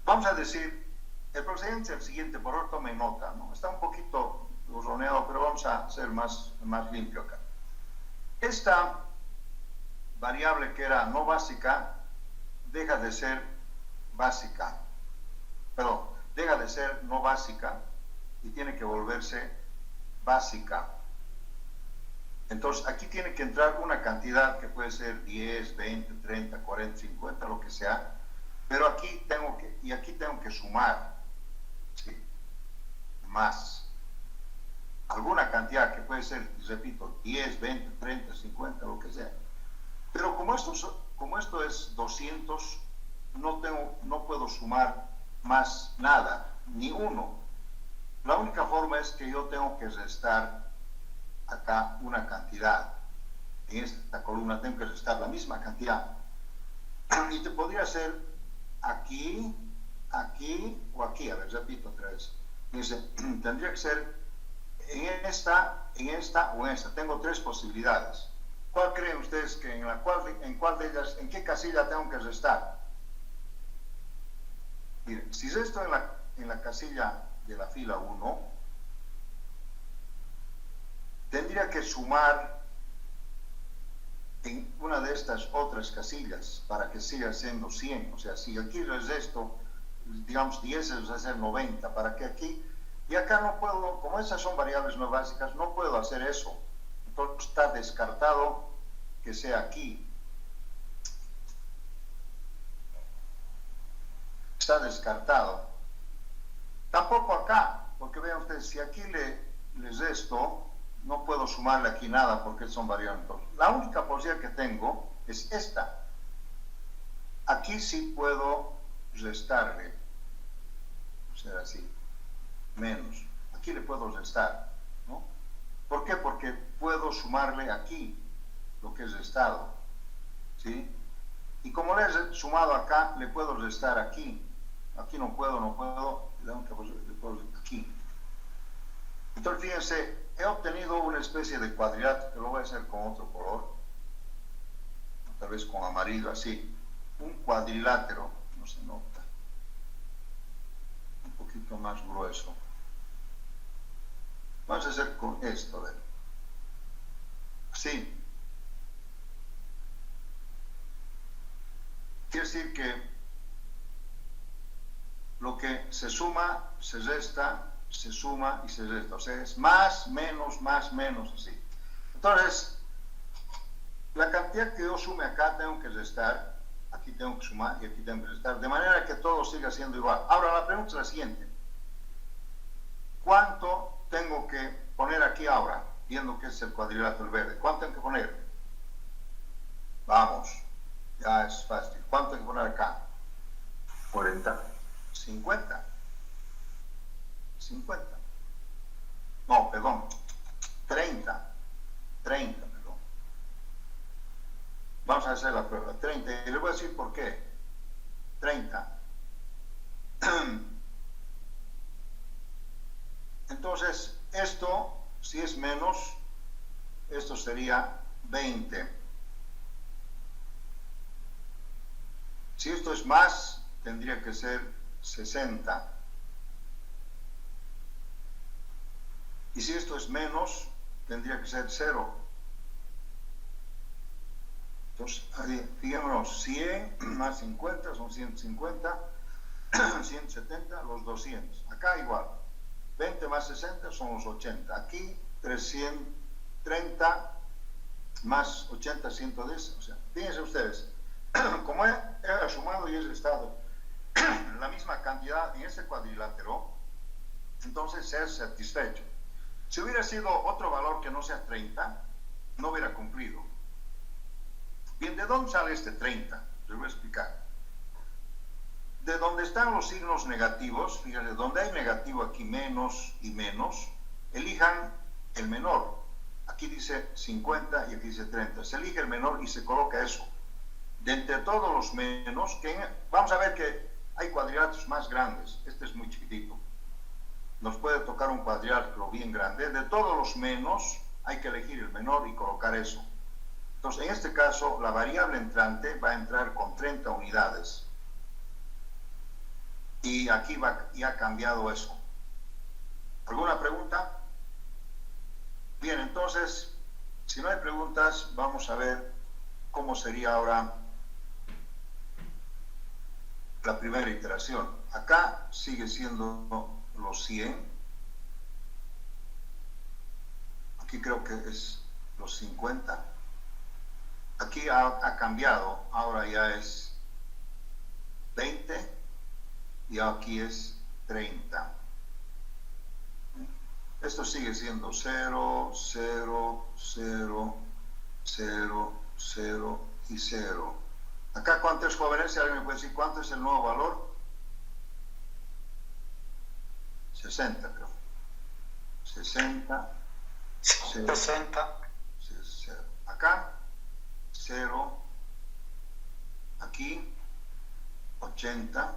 Vamos a decir, el procedimiento es el siguiente, por favor tomen nota, ¿no? Está un poquito burroneado, pero vamos a ser más limpio acá. Esta variable que era no básica, deja de ser básica. Perdón, deja de ser no básica y tiene que volverse básica. Entonces, aquí tiene que entrar una cantidad que puede ser 10, 20, 30, 40, 50, lo que sea, pero aquí tengo que sumar, ¿sí? Más. Alguna cantidad que puede ser, repito, 10, 20, 30, 50, lo que sea. Pero como esto es 200, no puedo sumar más nada, ni 1. La única forma es que yo tengo que restar acá una cantidad. En esta columna tengo que restar la misma cantidad. Y te podría ser aquí, aquí o aquí. A ver, repito otra vez. Dice, tendría que ser en esta o en esta. Tengo 3 posibilidades. ¿Cuál creen ustedes que en cuál de ellas, en qué casilla tengo que restar? Miren, si resto en la casilla de la fila 1, tendría que sumar en una de estas otras casillas para que siga siendo 100. O sea, si aquí les resto, digamos 10, les va a ser 90, para que aquí, y acá no puedo, como esas son variables no básicas, no puedo hacer eso. Entonces está descartado que sea aquí. Está descartado. Tampoco acá, porque vean ustedes, si aquí les resto, no puedo sumarle aquí nada porque son variables. La única posibilidad que tengo es esta. Aquí sí puedo restarle. O sea, así, menos. Aquí le puedo restar, ¿no? ¿Por qué? Porque puedo sumarle aquí lo que es restado, ¿sí? Y como le he sumado acá, le puedo restar aquí. Aquí no puedo, la única posibilidad le puedo aquí. Entonces, fíjense, he obtenido una especie de cuadrilátero, que lo voy a hacer con otro color, tal vez con amarillo, así. Un cuadrilátero, no se nota. Un poquito más grueso. Vamos a hacer con esto, a ver. Así. Quiere decir que lo que se suma, se resta, se suma y se resta. O sea, es más, menos, así. Entonces, la cantidad que yo sume acá tengo que restar, aquí tengo que sumar y aquí tengo que restar, de manera que todo siga siendo igual. Ahora, la pregunta es la siguiente. ¿Cuánto tengo que poner aquí ahora, viendo que es el cuadrilátero verde? ¿Cuánto tengo que poner? Vamos, ya es fácil. ¿Cuánto tengo que poner acá? 40. 50. No, perdón. 30, perdón. Vamos a hacer la prueba. 30. Y les voy a decir por qué. 30. Entonces, esto, si es menos, sería 20. Si esto es más, tendría que ser 60. Y si esto es menos, tendría que ser 0. Entonces, fijémonos, 100 más 50 son 150, 170, los 200. Acá igual, 20 más 60 son los 80. Aquí 330 más 80, 110. O sea, fíjense ustedes, como he sumado y he restado la misma cantidad en este cuadrilátero, entonces es satisfecho. Si hubiera sido otro valor que no sea 30, no hubiera cumplido. Bien, ¿de dónde sale este 30? Les voy a explicar. De donde están los signos negativos, fíjense, donde hay negativo aquí menos y menos, elijan el menor. Aquí dice 50 y aquí dice 30. Se elige el menor y se coloca eso. De entre todos los menos, vamos a ver que hay cuadriláteros más grandes. Este es muy chiquitito. Nos puede tocar un cuadrilátero bien grande. De todos los menos, hay que elegir el menor y colocar eso. Entonces, en este caso, la variable entrante va a entrar con 30 unidades. Y aquí ya ha cambiado eso. ¿Alguna pregunta? Bien, entonces, si no hay preguntas, vamos a ver cómo sería ahora la primera iteración. Acá sigue siendo los 100. Aquí creo que es los 50. Aquí ha cambiado, ahora ya es 20 y aquí es 30. Esto sigue siendo 0, 0, 0, 0, 0 y 0. Acá, ¿cuántos jóvenes? Si alguien me puede decir cuánto es el nuevo valor. 60, creo. 60. 0, 60. 0. Acá, 0. Aquí, 80.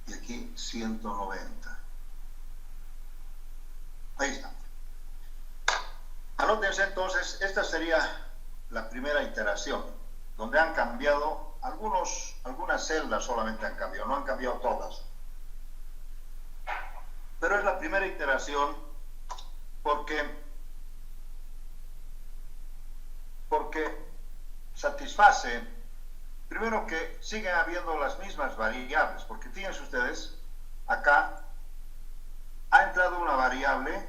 Y aquí, 190. Ahí está. Anótense entonces, esta sería la primera iteración, donde han cambiado algunas celdas solamente han cambiado, no han cambiado todas. Pero es la primera iteración porque satisface, primero que siguen habiendo las mismas variables, porque fíjense ustedes, acá ha entrado una variable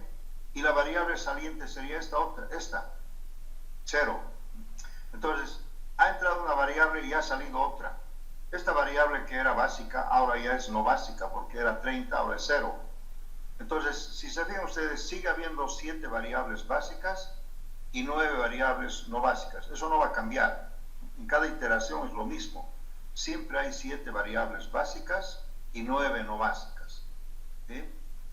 y la variable saliente sería esta, 0. Entonces, ha entrado una variable y ha salido otra. Esta variable que era básica, ahora ya es no básica, porque era 30, ahora es 0. Entonces, si se fijan ustedes, sigue habiendo 7 variables básicas y 9 variables no básicas. Eso no va a cambiar. En cada iteración es lo mismo. Siempre hay 7 variables básicas y 9 no básicas. ¿Sí?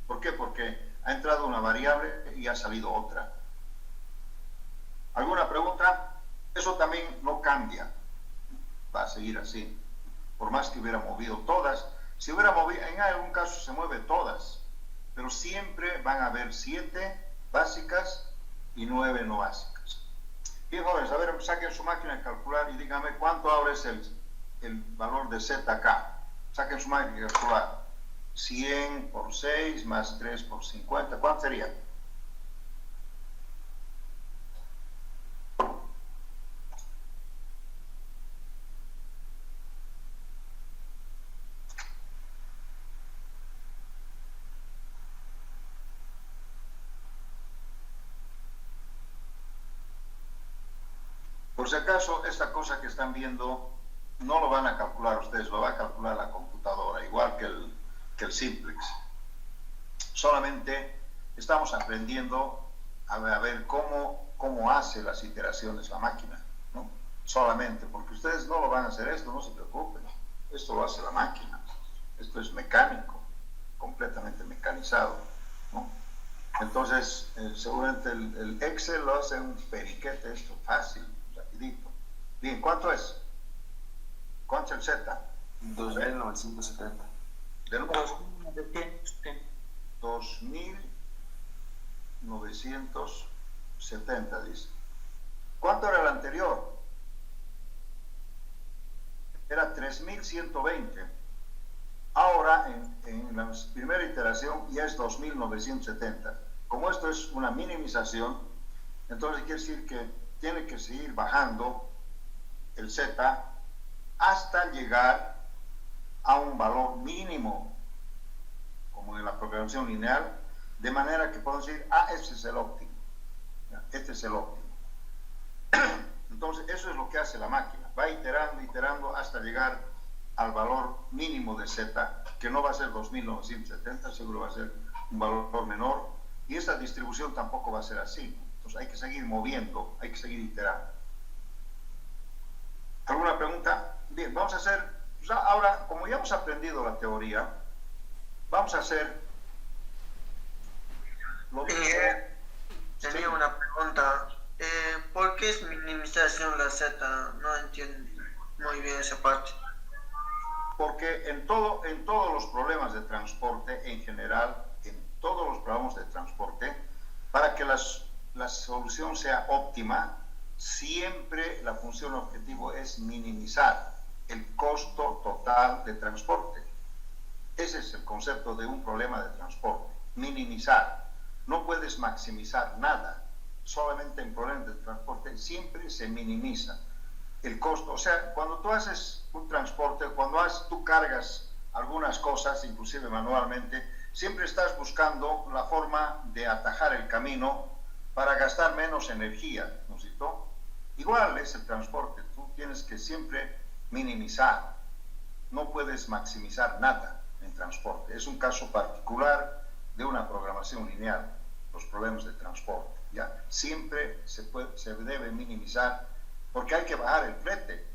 ¿Por qué? Porque ha entrado una variable y ha salido otra. ¿Alguna pregunta? Eso también no cambia. Va a seguir así. Por más que hubiera movido todas. Si hubiera movido, en algún caso se mueve todas. Pero siempre van a haber 7 básicas y 9 no básicas. Bien, jóvenes, a ver, saquen su máquina de calcular y díganme cuánto ahora es el valor de Z acá. Saquen su máquina de calcular. 100 por 6 más 3 por 50. ¿Cuánto sería? Por si acaso, esta cosa que están viendo no lo van a calcular ustedes, lo va a calcular la computadora, igual que el simplex. Solamente estamos aprendiendo a ver cómo hace las iteraciones la máquina, ¿no? Solamente, porque ustedes no lo van a hacer esto, no se preocupen. Esto lo hace la máquina. Esto es mecánico, completamente mecanizado, ¿no? Entonces, seguramente el Excel lo hace un periquete, esto fácil. Rapidito. Bien, ¿cuánto es? ¿Cuánto es el Z? 2.970. ¿De nuevo? 2.970. 2.970, dice. ¿Cuánto era el anterior? Era 3.120. Ahora, en la primera iteración ya es 2.970. Como esto es una minimización, entonces quiere decir que tiene que seguir bajando el Z hasta llegar a un valor mínimo, como en la programación lineal, de manera que podemos decir, este es el óptimo. Este es el óptimo. Entonces, eso es lo que hace la máquina. Va iterando, iterando hasta llegar al valor mínimo de Z, que no va a ser 2.970, seguro va a ser un valor menor. Y esa distribución tampoco va a ser así. Entonces, hay que seguir moviendo, hay que seguir iterando. ¿Alguna pregunta? Bien, vamos a hacer, pues ahora, como ya hemos aprendido la teoría, vamos a hacer lo mismo. Tenía Sí. una pregunta. ¿Por qué es minimización la Z? No entiendo muy bien esa parte. Porque en todos los problemas de transporte, en general, en todos los problemas de transporte, para que la solución sea óptima, siempre la función objetivo es minimizar el costo total de transporte. Ese es el concepto de un problema de transporte, minimizar. No puedes maximizar nada, solamente en problemas de transporte siempre se minimiza el costo. O sea, cuando tú haces un transporte, cuando tú cargas algunas cosas, inclusive manualmente, siempre estás buscando la forma de atajar el camino para gastar menos energía, ¿no es cierto? Igual es el transporte, tú tienes que siempre minimizar, no puedes maximizar nada en transporte. Es un caso particular de una programación lineal, los problemas de transporte, ¿ya? Siempre se debe minimizar porque hay que bajar el flete.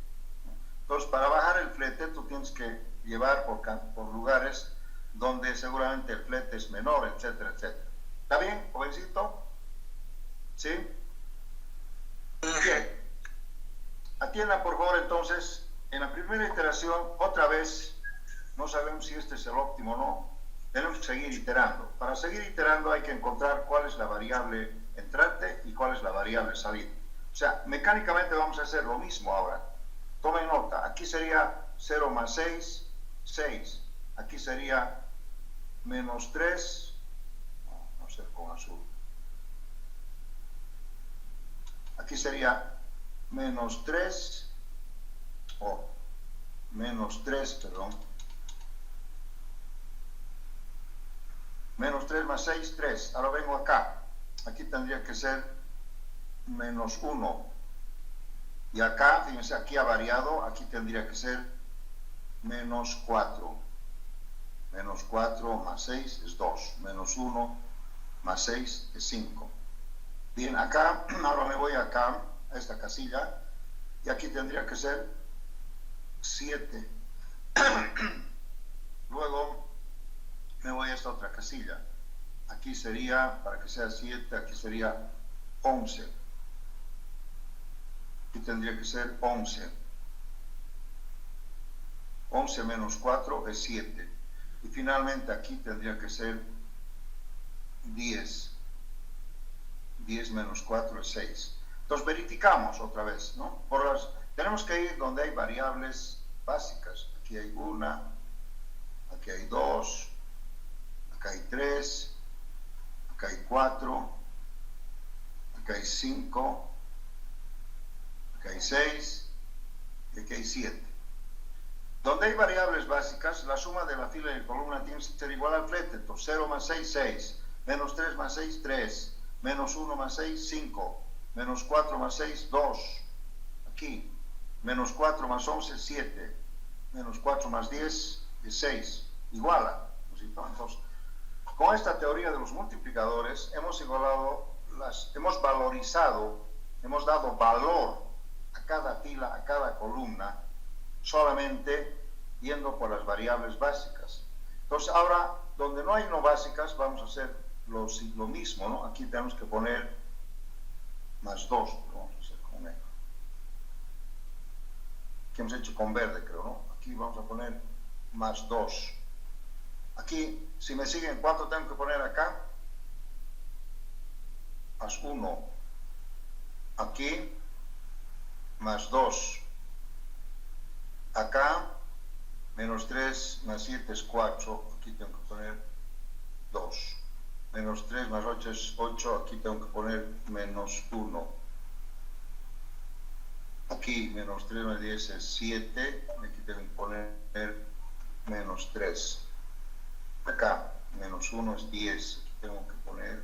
Entonces, para bajar el flete, tú tienes que llevar por lugares donde seguramente el flete es menor, etcétera, etcétera. ¿Está bien, jovencito? ¿Sí? Bien. Atiendan, por favor, entonces, en la primera iteración, otra vez, no sabemos si este es el óptimo o no, tenemos que seguir iterando. Para seguir iterando hay que encontrar cuál es la variable entrante y cuál es la variable salida. O sea, mecánicamente vamos a hacer lo mismo ahora. Tomen nota, aquí sería 0 más 6, 6. Aquí sería menos 3, no sé, con azul. Aquí sería menos 3, menos 3, perdón. Menos 3 más 6, 3. Ahora vengo acá. Aquí tendría que ser menos 1. Y acá, fíjense, aquí ha variado. Aquí tendría que ser menos 4. Menos 4 más 6 es 2. Menos 1 más 6 es 5. Bien, acá, ahora me voy acá, a esta casilla. Y aquí tendría que ser 7. Luego me voy a esta otra casilla. Aquí sería, para que sea 7, aquí sería 11. Aquí tendría que ser 11. 11 menos 4 es 7. Y finalmente aquí tendría que ser 10. 10 menos 4 es 6. Entonces verificamos otra vez, ¿no? Tenemos que ir donde hay variables básicas. Aquí hay 1, aquí hay 2, acá hay 3, acá hay 4, acá hay 5, acá hay 6 y aquí hay 7. Donde hay variables básicas, la suma de la fila y la columna tiene que ser igual al flete. Entonces 0 más 6, 6, menos 3 más 6, 3, menos 1 más 6, 5, menos 4 más 6, 2, aquí, menos 4 más 11, 7, menos 4 más 10 es 6, iguala. Entonces, con esta teoría de los multiplicadores hemos valorizado, hemos dado valor a cada fila, a cada columna, solamente yendo por las variables básicas. Entonces ahora, donde no hay no básicas, vamos a hacer lo mismo, ¿no? Aquí tenemos que poner más 2, vamos a hacer con negro. Aquí hemos hecho con verde, creo, ¿no? Aquí vamos a poner más 2. Aquí, si me siguen, ¿cuánto tengo que poner acá? Más 1. Aquí, más 2. Acá, menos 3 más 7 es 4. Aquí tengo que poner 2. Menos 3 más 8 es 8. Aquí tengo que poner menos 1. Aquí, menos 3 más 10 es 7. Aquí tengo que poner menos 3. Acá, menos 1 es 10. Aquí tengo que poner,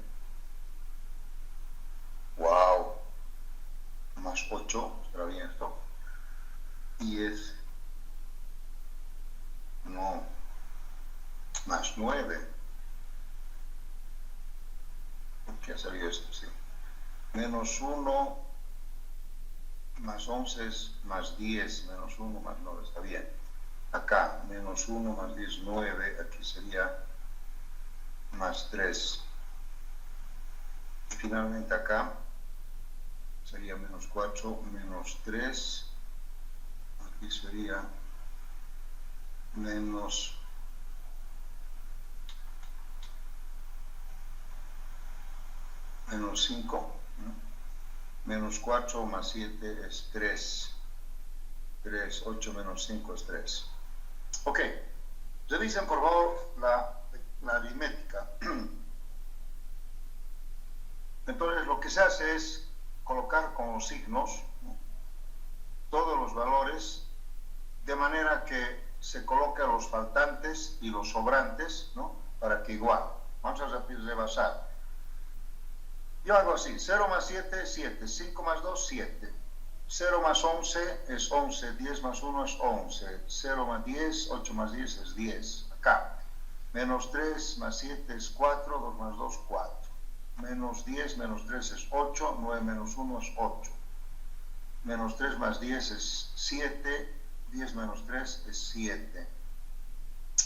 wow, más 8. ¿Estará bien esto? Y es, no, más 9. ¿Qué ha salido esto? Sí. Menos 1 más 11 es más 10. Menos 1 más 9. Está bien. Acá, menos 1 más 10, 9. Aquí sería más 3. Y finalmente acá sería menos 4, menos 3. Aquí sería menos 5, ¿no? Menos 4 más 7 es 3. 3, 8 menos 5 es 3. Ok, revisen por favor la aritmética. Entonces lo que se hace es colocar con los signos, ¿no?, todos los valores de manera que se coloquen los faltantes y los sobrantes, ¿no?, para que igual. Vamos a repasar. Yo hago así: 0 más 7 es 7, 5 más 2, 7. 0 más 11 es 11, 10 más 1 es 11, 0 más 10, 8 más 10 es 10. Acá, menos 3 más 7 es 4, 2 más 2, 4. Menos 10 menos 3 es 8, 9 menos 1 es 8. Menos 3 más 10 es 7, 10 menos 3 es 7.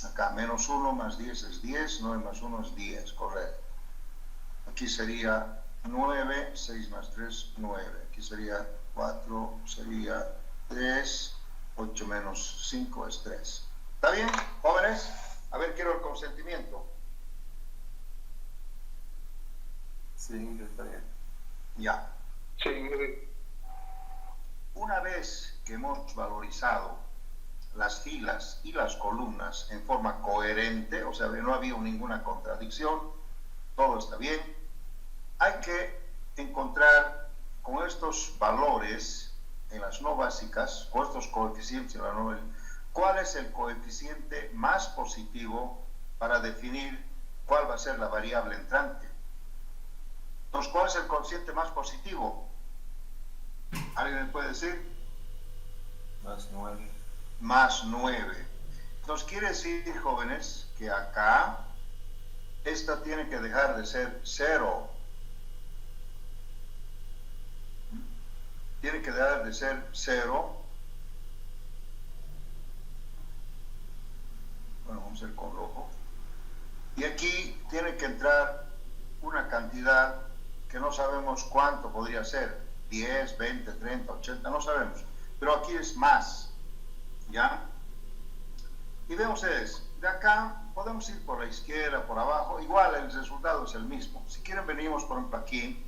Acá, menos 1 más 10 es 10, 9 más 1 es 10, correcto. Aquí sería 9, 6 más 3, 9. Aquí sería 4, sería 3, 8 menos 5 es 3. ¿Está bien, jóvenes? A ver, quiero el consentimiento. Sí, está bien. Ya. Sí. Una vez que hemos valorizado las filas y las columnas en forma coherente, o sea, no ha habido ninguna contradicción, todo está bien, hay que encontrar con estos valores en las no básicas, con estos coeficientes en la no básica, cuál es el coeficiente más positivo para definir cuál va a ser la variable entrante. Entonces, ¿cuál es el coeficiente más positivo? ¿Alguien me puede decir? Más 9. Más 9. Entonces, quiere decir, jóvenes, que acá esta tiene que dejar de ser 0. Tiene que dejar de ser 0. Bueno, vamos a ir con rojo. Y aquí tiene que entrar una cantidad que no sabemos cuánto podría ser. 10, 20, 30, 80, no sabemos. Pero aquí es más. ¿Ya? Y ven ustedes, de acá podemos ir por la izquierda, por abajo, igual el resultado es el mismo. Si quieren venimos, por ejemplo, aquí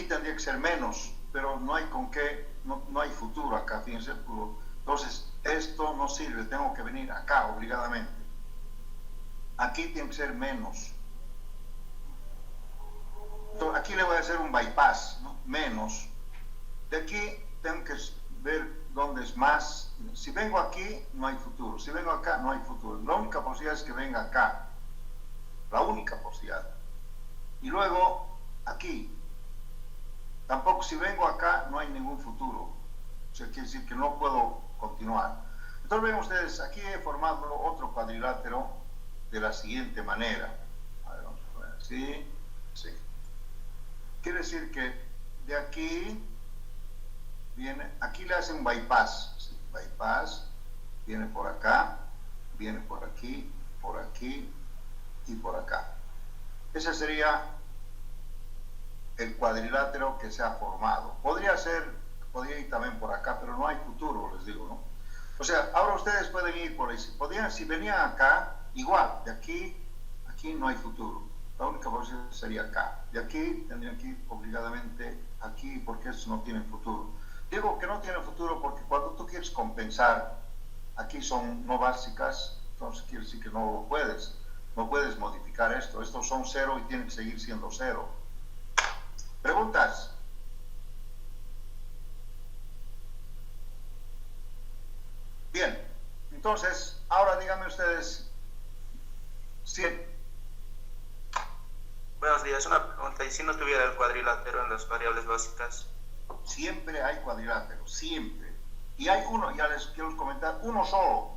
tendría que ser menos, pero no hay con qué, no hay futuro acá, fíjense. Entonces, esto no sirve, tengo que venir acá obligadamente. Aquí tiene que ser menos. Entonces, aquí le voy a hacer un bypass, ¿no? Menos. De aquí tengo que ver dónde es más. Si vengo aquí, no hay futuro. Si vengo acá, no hay futuro. La única posibilidad es que venga acá. La única posibilidad. Y luego, aquí. Tampoco, si vengo acá, no hay ningún futuro. O sea, quiere decir que no puedo continuar. Entonces, ven ustedes, aquí he formado otro cuadrilátero de la siguiente manera. A ver, vamos a poner así. Sí. Quiere decir que de aquí viene, aquí le hacen un bypass. ¿Sí? Bypass, viene por acá, viene por aquí y por acá. Ese sería el cuadrilátero que se ha formado. Podría ir también por acá, pero no hay futuro, les digo, ¿no? O sea, ahora ustedes pueden ir por ahí. Si venían acá, igual, de aquí no hay futuro. La única posición sería acá. Y aquí tendrían que ir obligadamente aquí porque eso no tiene futuro. Digo que no tiene futuro porque cuando tú quieres compensar, aquí son no básicas, entonces quiere decir que no lo puedes. No puedes modificar esto. Estos son 0 y tienen que seguir siendo 0. ¿Preguntas? Bien. Entonces, ahora díganme ustedes, 100. Buenos días, una pregunta. ¿Y si no tuviera el cuadrilátero en las variables básicas? Siempre hay cuadrilátero, siempre. Y hay uno, ya les quiero comentar, uno solo.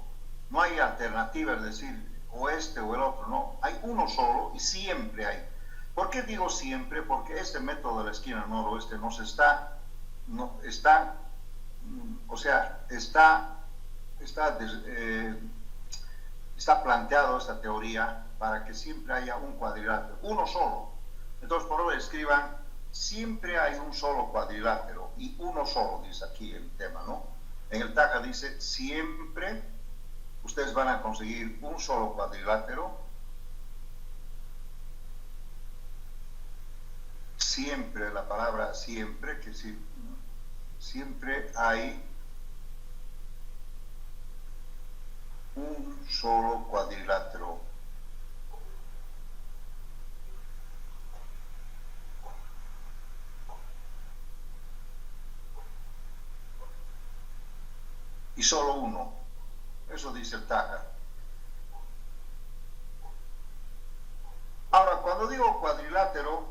No hay alternativa, es decir, o este o el otro, no. Hay uno solo y siempre hay. ¿Por qué digo siempre? Porque este método de la esquina noroeste nos está, está planteado esta teoría para que siempre haya un cuadrilátero, uno solo. Entonces, por favor, escriban, siempre hay un solo cuadrilátero, y uno solo, dice aquí el tema, ¿no? En el TACA dice, siempre ustedes van a conseguir un solo cuadrilátero, siempre, la palabra siempre, que sí, siempre hay un solo cuadrilátero. Y solo uno. Eso dice el TACA. Ahora, cuando digo cuadrilátero,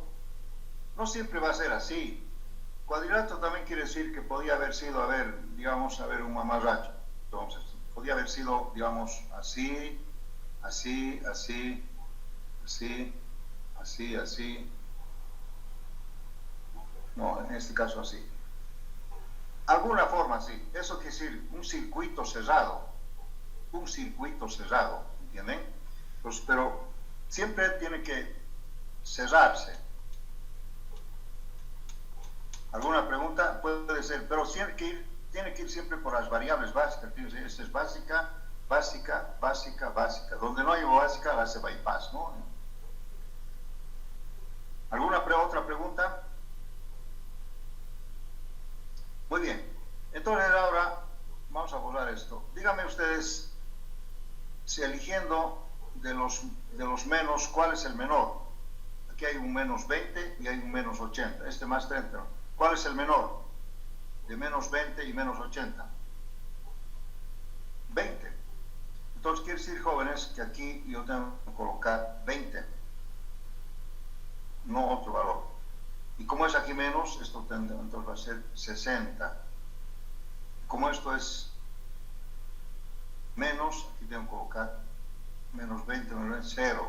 no siempre va a ser así. Cuadrilátero también quiere decir que podía haber sido, digamos, un mamarracho. Entonces, podía haber sido, digamos, así, así, así, así, así, así. No, en este caso así. Alguna forma así. Eso quiere decir un circuito cerrado. Un circuito cerrado, ¿entienden? Pues, pero siempre tiene que cerrarse. ¿Alguna pregunta? Puede ser, pero tiene que ir siempre por las variables básicas. Esta es básica, básica, básica, básica. Donde no hay básica, la hace bypass, ¿no? ¿Alguna otra pregunta? Muy bien. Entonces ahora vamos a borrar esto. Díganme ustedes, si eligiendo de los menos, ¿cuál es el menor? Aquí hay un menos 20 y hay un menos 80. Este más 30. ¿Cuál es el menor? De menos 20 y menos 80. 20. Entonces quiere decir, jóvenes, que aquí yo tengo que colocar 20. No otro valor. Y como es aquí menos, esto entonces va a ser 60. Como esto es menos, aquí tengo que colocar menos 20, menos 20, 0.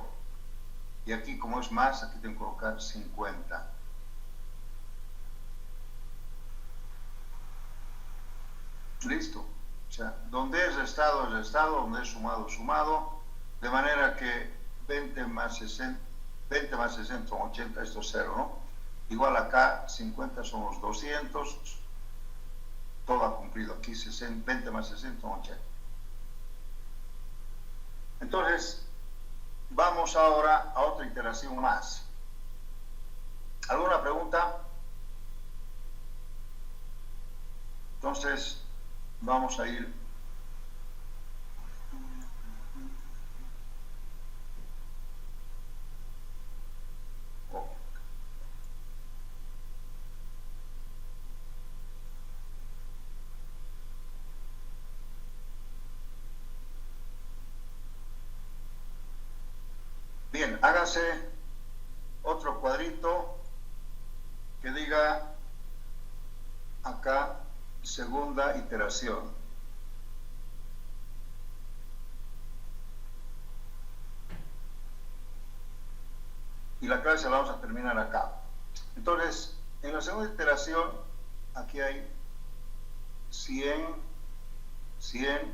Y aquí como es más, aquí tengo que colocar 50. Listo. O sea, donde es restado, donde es sumado, sumado. De manera que 20 más 60 son 80, esto es 0, ¿no? Igual acá 50 son los 200. Todo ha cumplido. Aquí 20 más 60 son 80. Entonces, vamos ahora a otra iteración más. ¿Alguna pregunta? Entonces, vamos a ir. Bien, hágase otro cuadrito que diga acá segunda iteración. Y la clase la vamos a terminar acá. Entonces, en la segunda iteración, aquí hay 100,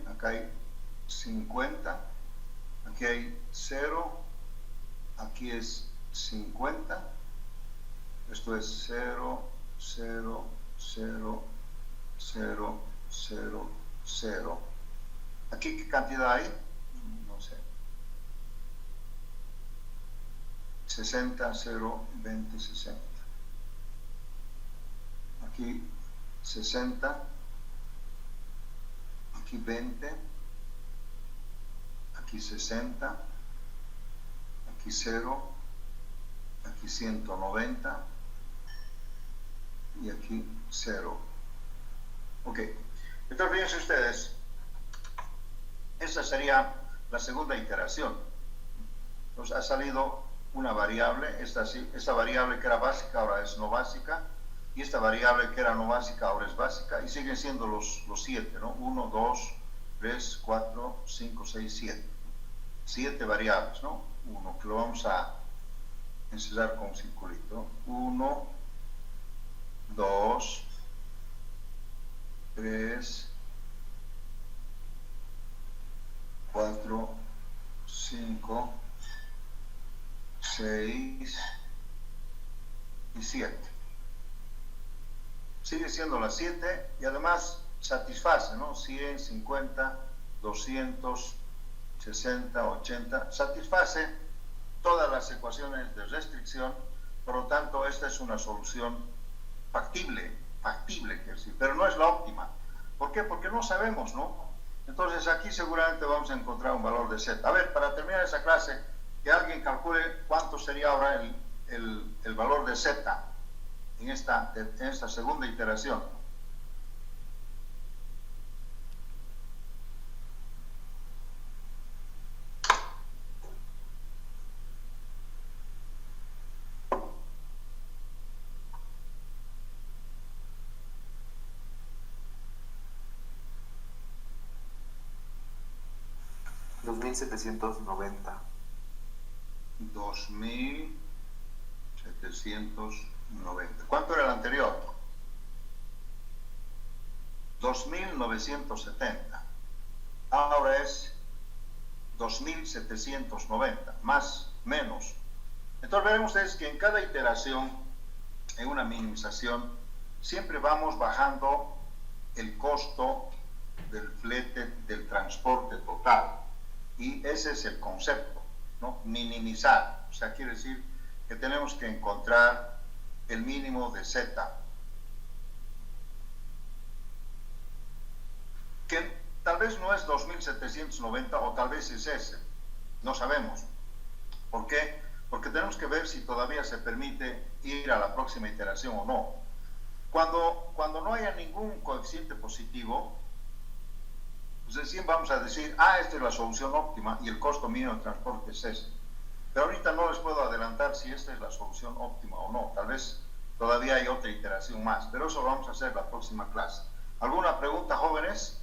acá hay 50, aquí hay 0, aquí es 50, esto es 0, 0, 0, 0, 0, 0. ¿Aquí qué cantidad hay? No sé. 60, 0, 20, 60. Aquí 60, aquí 20, aquí 60, aquí 0, aquí 190 y aquí 0. Ok, entonces fíjense ustedes, esta sería la segunda iteración. Nos ha salido una variable, esta variable que era básica ahora es no básica, y esta variable que era no básica ahora es básica, y siguen siendo los 7, ¿no? 1, 2, 3, 4, 5, 6, 7. 7 variables, ¿no? 1, que lo vamos a encerrar con un circulito. 1, 2, 3, 4, 5, 6 y 7. Sigue siendo las 7 y además satisface, ¿no? 100, 50, 200, 60, 80. Satisface todas las ecuaciones de restricción. Por lo tanto, esta es una solución factible, quiero decir, pero no es la óptima. ¿Por qué? Porque no sabemos, ¿no? Entonces aquí seguramente vamos a encontrar un valor de z. A ver, para terminar esa clase, que alguien calcule cuánto sería ahora el valor de z en esta segunda iteración. $2,790. 2.790. ¿Cuánto era el anterior? 2.970. Ahora es 2.790, más, menos. Entonces verán ustedes que en cada iteración, en una minimización, siempre vamos bajando el costo del flete, del transporte total. Y ese es el concepto, ¿no? Minimizar. O sea, quiere decir que tenemos que encontrar el mínimo de z, que tal vez no es 2.790 o tal vez es ese, no sabemos. ¿Por qué? Porque tenemos que ver si todavía se permite ir a la próxima iteración o no. Cuando no haya ningún coeficiente positivo, pues recién vamos a decir, esta es la solución óptima y el costo mínimo de transporte es este. Pero ahorita no les puedo adelantar si esta es la solución óptima o no. Tal vez todavía hay otra iteración más, pero eso lo vamos a hacer la próxima clase. ¿Alguna pregunta, jóvenes?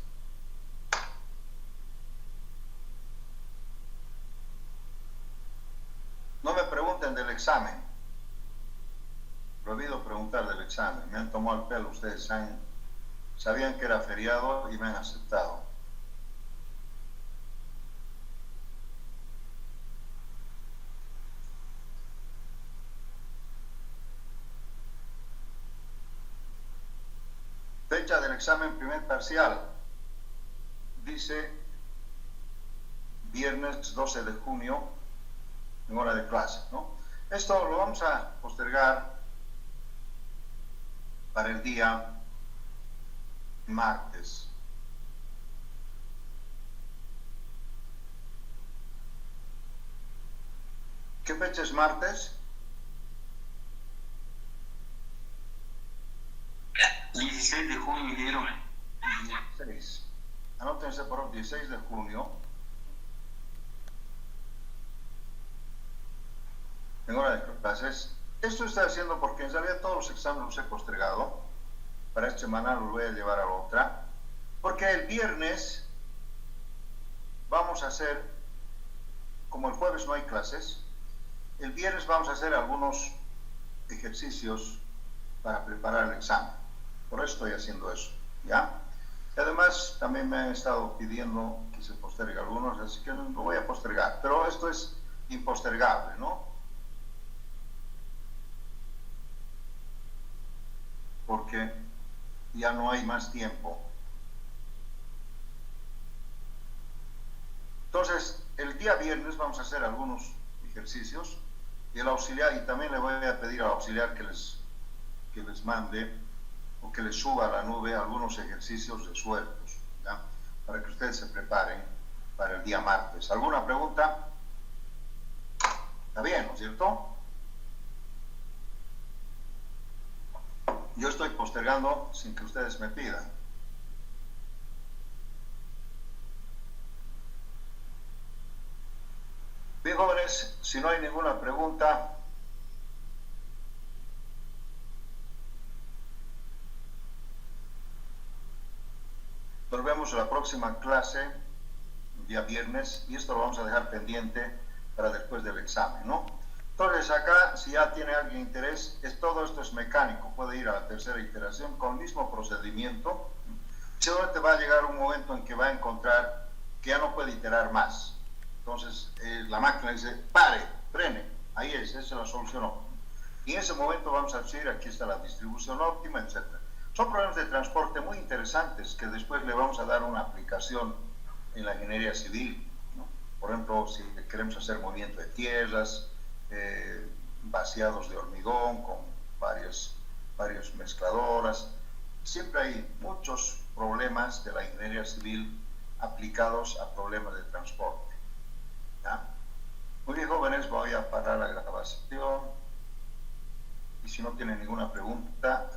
No me pregunten del examen. Prohibido preguntar del examen. Me han tomado el pelo ustedes. Sabían que era feriado y me han aceptado. Fecha del examen primer parcial. Dice viernes 12 de junio en hora de clase, ¿no? Esto lo vamos a postergar para el día martes. ¿Qué fecha es martes? 16 de junio dijeron. 16. Anótense por el 16 de junio. En hora de clases. Esto estoy haciendo porque en realidad todos los exámenes los he postergado. Para esta semana los voy a llevar a la otra. Porque el viernes vamos a hacer, como el jueves no hay clases, el viernes vamos a hacer algunos ejercicios para preparar el examen. Por eso estoy haciendo eso, ¿ya? Y además también me han estado pidiendo que se postergue algunos, así que lo voy a postergar. Pero esto es impostergable, ¿no? Porque ya no hay más tiempo. Entonces, el día viernes vamos a hacer algunos ejercicios Y el auxiliar, y también le voy a pedir al auxiliar que les mande o que les suba a la nube algunos ejercicios de sueldos, ¿ya? Para que ustedes se preparen para el día martes. ¿Alguna pregunta? Está bien, ¿no es cierto? Yo estoy postergando sin que ustedes me pidan. Bien, jóvenes, si no hay ninguna pregunta, nos vemos en la próxima clase, el día viernes, y esto lo vamos a dejar pendiente para después del examen, ¿no? Entonces acá, si ya tiene alguien interés, todo esto es mecánico, puede ir a la tercera iteración con el mismo procedimiento. Seguramente va a llegar un momento en que va a encontrar que ya no puede iterar más. Entonces la máquina dice, pare, frene, ahí es, esa es la solución óptima. Y en ese momento vamos a decir, aquí está la distribución óptima, etc. Son problemas de transporte muy interesantes que después le vamos a dar una aplicación en la ingeniería civil, ¿no? Por ejemplo, si queremos hacer movimiento de tierras, vaciados de hormigón con varias mezcladoras. Siempre hay muchos problemas de la ingeniería civil aplicados a problemas de transporte, ¿ya? Muy bien, jóvenes, voy a parar la grabación y si no tienen ninguna pregunta